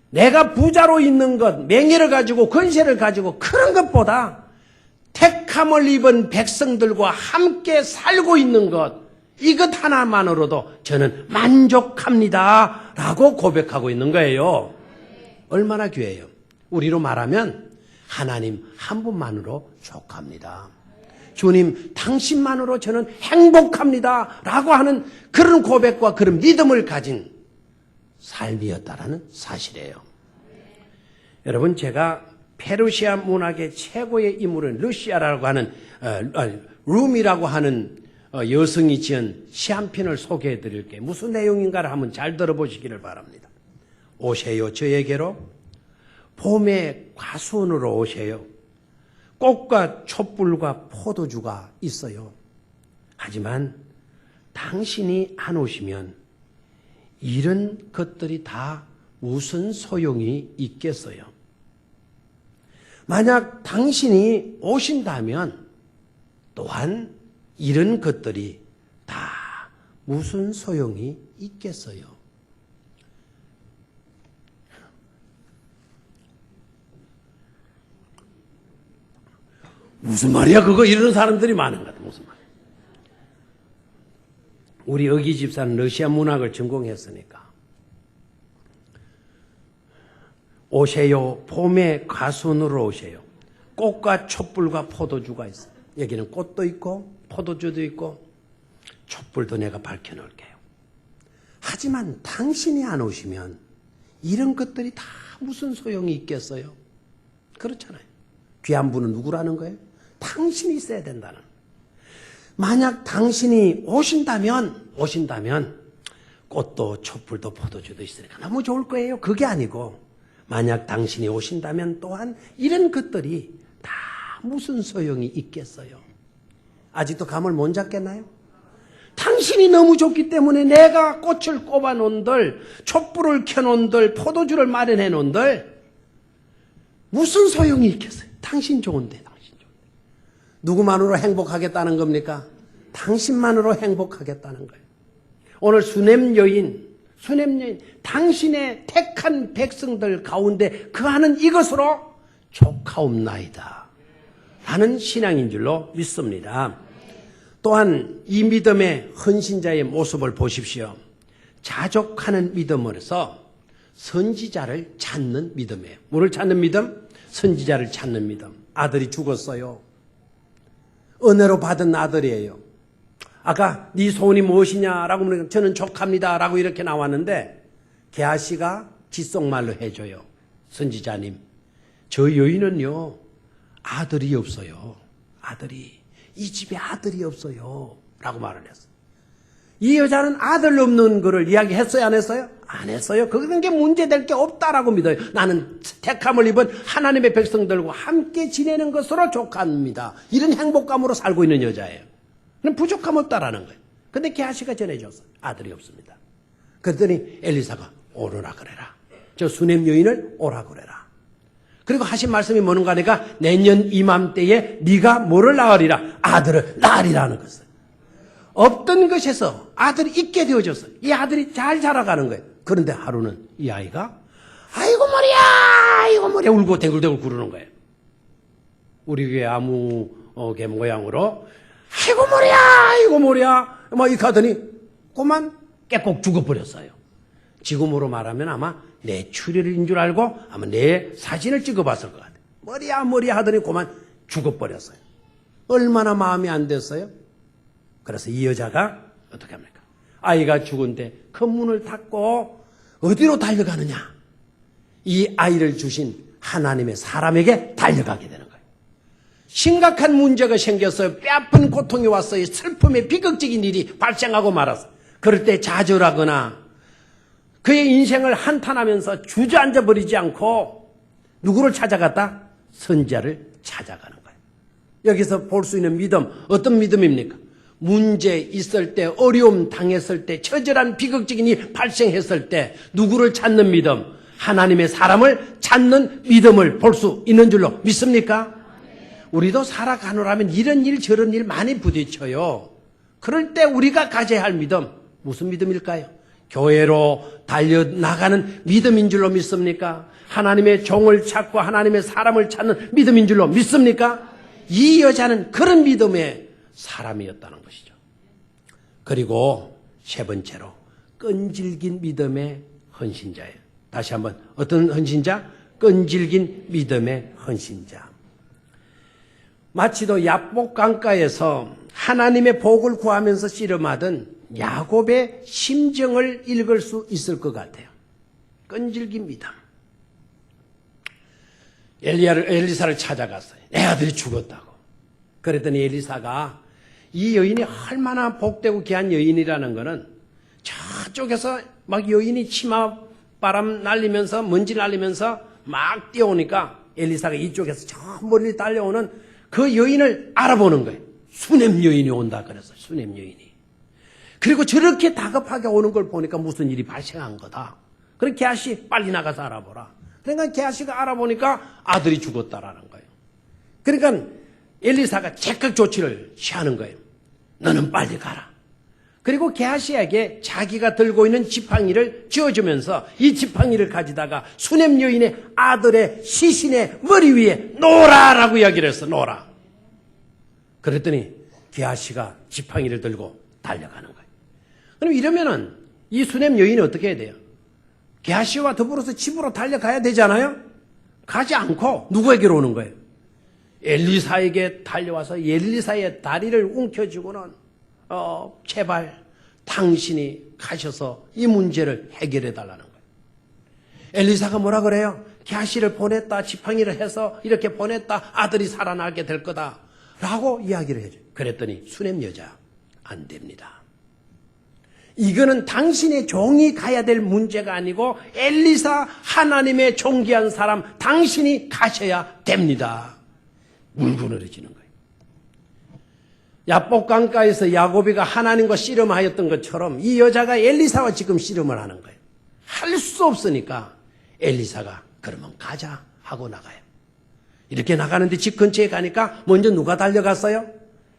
내가 부자로 있는 것, 명예를 가지고 권세를 가지고 그런 것보다 택함을 입은 백성들과 함께 살고 있는 것, 이것 하나만으로도 저는 만족합니다. 라고 고백하고 있는 거예요. 얼마나 귀해요. 우리로 말하면 하나님 한 분만으로 족합니다. 주님, 당신만으로 저는 행복합니다. 라고 하는 그런 고백과 그런 믿음을 가진 삶이었다라는 사실이에요. 여러분, 제가 페르시아 문학의 최고의 인물은 루시아라고 하는 룸이라고 하는 여성이 지은 시 한 편을 소개해 드릴게요. 무슨 내용인가를 한번 잘 들어보시기를 바랍니다. 오세요, 저에게로. 봄의 과수원으로 오세요. 꽃과 촛불과 포도주가 있어요. 하지만 당신이 안 오시면 이런 것들이 다 무슨 소용이 있겠어요? 만약 당신이 오신다면 또한 이런 것들이 다 무슨 소용이 있겠어요? 무슨 말이야 그거? 이러는 사람들이 많은 것 같아. 무슨 말? 우리 어기 집사는 러시아 문학을 전공했으니까. 오세요. 봄의 가수원으로 오세요. 꽃과 촛불과 포도주가 있어요. 여기는 꽃도 있고 포도주도 있고 촛불도 내가 밝혀놓을게요. 하지만 당신이 안 오시면 이런 것들이 다 무슨 소용이 있겠어요? 그렇잖아요. 귀한 분은 누구라는 거예요? 당신이 있어야 된다는. 만약 당신이 오신다면 꽃도 촛불도 포도주도 있으니까 너무 좋을 거예요. 그게 아니고 만약 당신이 오신다면 또한 이런 것들이 다 무슨 소용이 있겠어요? 아직도 감을 못 잡겠나요? 당신이 너무 좋기 때문에 내가 꽃을 꼽아 놓은들, 촛불을 켜놓은들, 포도주를 마련해 놓은들 무슨 소용이 있겠어요? 당신 좋은데. 누구만으로 행복하겠다는 겁니까? 당신만으로 행복하겠다는 거예요. 오늘 수냄 여인, 당신의 택한 백성들 가운데 그하는 이것으로 족하옵나이다 라는 신앙인 줄로 믿습니다. 또한 이 믿음의 헌신자의 모습을 보십시오. 자족하는 믿음으로서 선지자를 찾는 믿음이에요. 뭐를 찾는 믿음? 선지자를 찾는 믿음. 아들이 죽었어요. 은혜로 받은 아들이에요. 아까 네 소원이 무엇이냐라고 물으니까 저는 족합니다 라고 이렇게 나왔는데 게하시가 귓속말로 해줘요. 선지자님, 저 여인은요, 아들이 없어요. 이 집에 아들이 없어요. 라고 말을 했어요. 이 여자는 아들 없는 거를 이야기했어요, 안 했어요? 안 했어요. 그런 게 문제될 게 없다라고 믿어요. 나는 택함을 입은 하나님의 백성들과 함께 지내는 것으로 족합니다. 이런 행복감으로 살고 있는 여자예요. 부족함 없다라는 거예요. 근데 게하시가 전해줬어요. 아들이 없습니다. 그랬더니 엘리사가 오르라 그래라. 저 수넴 여인을 오라 그래라. 그리고 하신 말씀이 뭔가 하니까 내년 이맘때에 네가 뭐를 낳으리라? 아들을 낳으리라는 것을. 없던 것에서 아들이 있게 되어졌어요. 이 아들이 잘 자라가는 거예요. 그런데 하루는 이 아이가 아이고 머리야 울고 대굴대굴 구르는 거예요. 우리 교회 아무개 모양으로 아이고 머리야 막 이렇게 하더니 그만 깨꼭 죽어버렸어요. 지금으로 말하면 아마 내 추리인 줄 알고 아마 내 사진을 찍어봤을 것 같아요. 머리야 하더니 그만 죽어버렸어요. 얼마나 마음이 안 됐어요? 그래서 이 여자가 어떻게 합니까? 아이가 죽은데 그 문을 닫고 어디로 달려가느냐? 이 아이를 주신 하나님의 사람에게 달려가게 되는 거예요. 심각한 문제가 생겼어요. 뼈아픈 고통이 왔어요. 슬픔의 비극적인 일이 발생하고 말았어요. 그럴 때 좌절하거나 그의 인생을 한탄하면서 주저앉아 버리지 않고 누구를 찾아갔다? 선지자를 찾아가는 거예요. 여기서 볼 수 있는 믿음, 어떤 믿음입니까? 문제 있을 때, 어려움 당했을 때, 처절한 비극적인 일이 발생했을 때 누구를 찾는 믿음? 하나님의 사람을 찾는 믿음을 볼 수 있는 줄로 믿습니까? 우리도 살아가노라면 이런 일 저런 일 많이 부딪혀요. 그럴 때 우리가 가져야 할 믿음, 무슨 믿음일까요? 교회로 달려나가는 믿음인 줄로 믿습니까? 하나님의 종을 찾고 하나님의 사람을 찾는 믿음인 줄로 믿습니까? 이 여자는 그런 믿음의 사람이었다는 것이죠. 그리고 세 번째로 끈질긴 믿음의 헌신자예요. 다시 한번 어떤 헌신자? 끈질긴 믿음의 헌신자. 마치도 야복 강가에서 하나님의 복을 구하면서 씨름하던 야곱의 심정을 읽을 수 있을 것 같아요. 끈질긴 믿음. 엘리사를 찾아갔어요. 내 아들이 죽었다고. 그랬더니 엘리사가 이 여인이 얼마나 복되고 귀한 여인이라는 거는 저쪽에서 막 여인이 치마바람 날리면서 먼지 날리면서 막 뛰어오니까 엘리사가 이쪽에서 저 멀리 달려오는 그 여인을 알아보는 거예요. 수넴 여인이 온다 그랬어요. 수넴 여인이. 그리고 저렇게 다급하게 오는 걸 보니까 무슨 일이 발생한 거다. 그래서 게하시 빨리 나가서 알아보라. 그러니까 게하시가 알아보니까 아들이 죽었다라는 거예요. 그러니까 엘리사가 즉각 조치를 취하는 거예요. 너는 빨리 가라. 그리고 게하시에게 자기가 들고 있는 지팡이를 쥐어주면서 이 지팡이를 가지다가 수넴 여인의 아들의 시신의 머리 위에 놓으라라고 이야기를 했어. 놓으라. 그랬더니 게하시가 지팡이를 들고 달려가는 거예요. 그럼 이러면은 이 수넴 여인이 어떻게 해야 돼요? 게하시와 더불어서 집으로 달려가야 되잖아요? 가지 않고 누구에게로 오는 거예요? 엘리사에게 달려와서 엘리사의 다리를 움켜쥐고는 제발 당신이 가셔서 이 문제를 해결해 달라는 거예요. 엘리사가 뭐라 그래요? 게하시를 보냈다, 지팡이를 해서 이렇게 보냈다, 아들이 살아나게 될 거다 라고 이야기를 해줘요. 그랬더니 수넴 여자 안 됩니다. 이거는 당신의 종이 가야 될 문제가 아니고 엘리사 하나님의 존귀한 사람 당신이 가셔야 됩니다. 물고 늘어지는 거예요. 야복 강가에서 야곱이가 하나님과 씨름하였던 것처럼 이 여자가 엘리사와 지금 씨름을 하는 거예요. 할 수 없으니까 엘리사가 그러면 가자 하고 나가요. 이렇게 나가는데 집 근처에 가니까 먼저 누가 달려갔어요?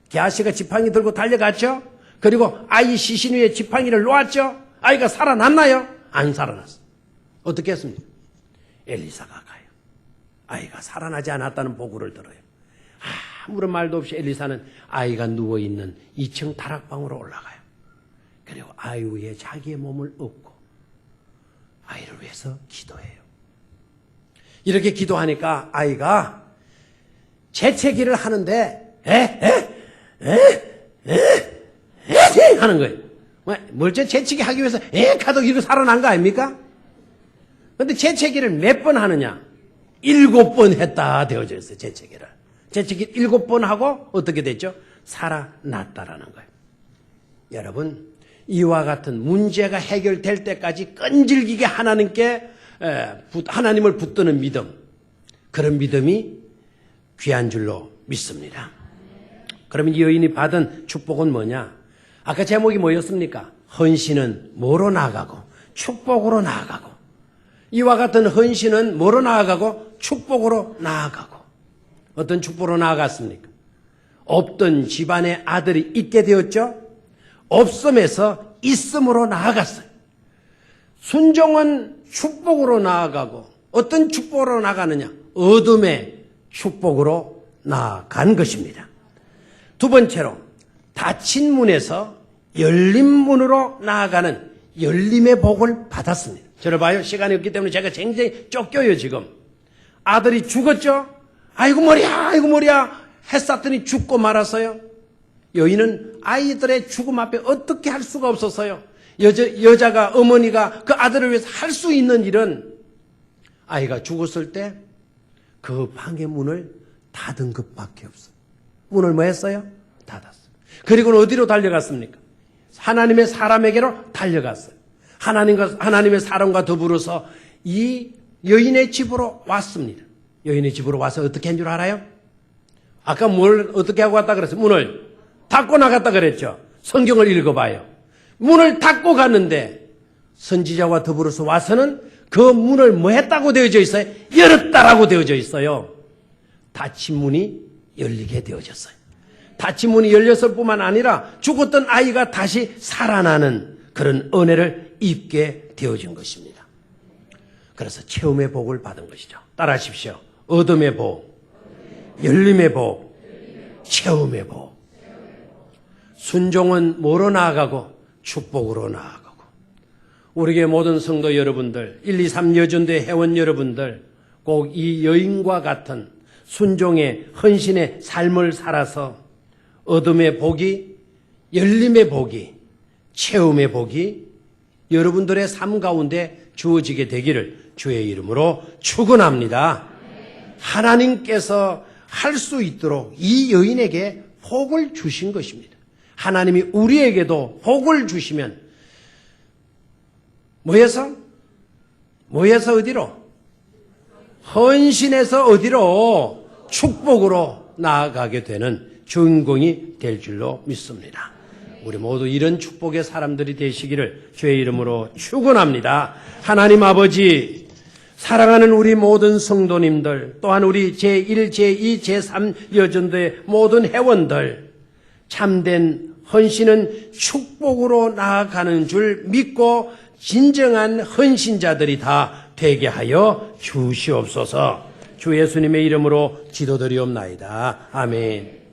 게하시가 지팡이 들고 달려갔죠? 그리고 아이 시신 위에 지팡이를 놓았죠? 아이가 살아났나요? 안 살아났어. 어떻게 했습니까? 엘리사가 가요. 아이가 살아나지 않았다는 보고를 들어요. 아무런 말도 없이 엘리사는 아이가 누워있는 2층 다락방으로 올라가요. 그리고 아이 위에 자기의 몸을 얹고 아이를 위해서 기도해요. 이렇게 기도하니까 아이가 재채기를 하는데 하는 거예요. 뭘 재채기 하기 위해서 하도 이거 살아난 거 아닙니까? 그런데 재채기를 몇 번 하느냐? 7번 했다 되어져 있어요. 재채기를. 재채기 7번 하고 어떻게 됐죠? 살아났다라는 거예요. 여러분, 이와 같은 문제가 해결될 때까지 끈질기게 하나님을 붙드는 믿음, 그런 믿음이 귀한 줄로 믿습니다. 그러면 이 여인이 받은 축복은 뭐냐? 아까 제목이 뭐였습니까? 헌신은 뭐로 나아가고 축복으로 나아가고, 이와 같은 헌신은 뭐로 나아가고 축복으로 나아가고. 어떤 축복으로 나아갔습니까? 없던 집안에 아들이 있게 되었죠. 없음에서 있음으로 나아갔어요. 순종은 축복으로 나아가고, 어떤 축복으로 나가느냐? 어둠의 축복으로 나아간 것입니다. 두 번째로 닫힌 문에서 열린 문으로 나아가는 열림의 복을 받았습니다. 저를 봐요. 시간이 없기 때문에 제가 굉장히 쫓겨요. 지금 아들이 죽었죠. 아이고 머리야 했었더니 죽고 말았어요. 여인은 아이들의 죽음 앞에 어떻게 할 수가 없었어요. 여자가, 어머니가 그 아들을 위해서 할 수 있는 일은 아이가 죽었을 때 그 방의 문을 닫은 것밖에 없어요. 문을 뭐 했어요? 닫았어요. 그리고는 어디로 달려갔습니까? 하나님의 사람에게로 달려갔어요. 하나님의 사람과 더불어서 이 여인의 집으로 왔습니다. 여인의 집으로 와서 어떻게 한 줄 알아요? 아까 뭘 어떻게 하고 왔다 그랬어요? 문을 닫고 나갔다 그랬죠. 성경을 읽어봐요. 문을 닫고 갔는데 선지자와 더불어서 와서는 그 문을 뭐 했다고 되어져 있어요? 열었다라고 되어져 있어요. 닫힌 문이 열리게 되어졌어요. 닫힌 문이 열렸을 뿐만 아니라 죽었던 아이가 다시 살아나는 그런 은혜를 입게 되어진 것입니다. 그래서 체험의 복을 받은 것이죠. 따라하십시오. 어둠의 복, 열림의 복, 체험의 복. 순종은 뭐로 나아가고 축복으로 나아가고. 우리에게 모든 성도 여러분들, 1, 2, 3 여전대 회원 여러분들, 꼭 이 여인과 같은 순종의 헌신의 삶을 살아서 어둠의 복이, 열림의 복이, 체험의 복이 여러분들의 삶 가운데 주어지게 되기를 주의 이름으로 축원합니다. 하나님께서 할 수 있도록 이 여인에게 복을 주신 것입니다. 하나님이 우리에게도 복을 주시면 뭐해서 어디로? 헌신해서 어디로? 축복으로 나아가게 되는 주인공이 될 줄로 믿습니다. 우리 모두 이런 축복의 사람들이 되시기를 주의 이름으로 축원합니다. 하나님 아버지, 사랑하는 우리 모든 성도님들, 또한 우리 제1, 제2, 제3 여전도의 모든 회원들, 참된 헌신은 축복으로 나아가는 줄 믿고 진정한 헌신자들이 다 되게 하여 주시옵소서. 주 예수님의 이름으로 기도드리옵나이다. 아멘.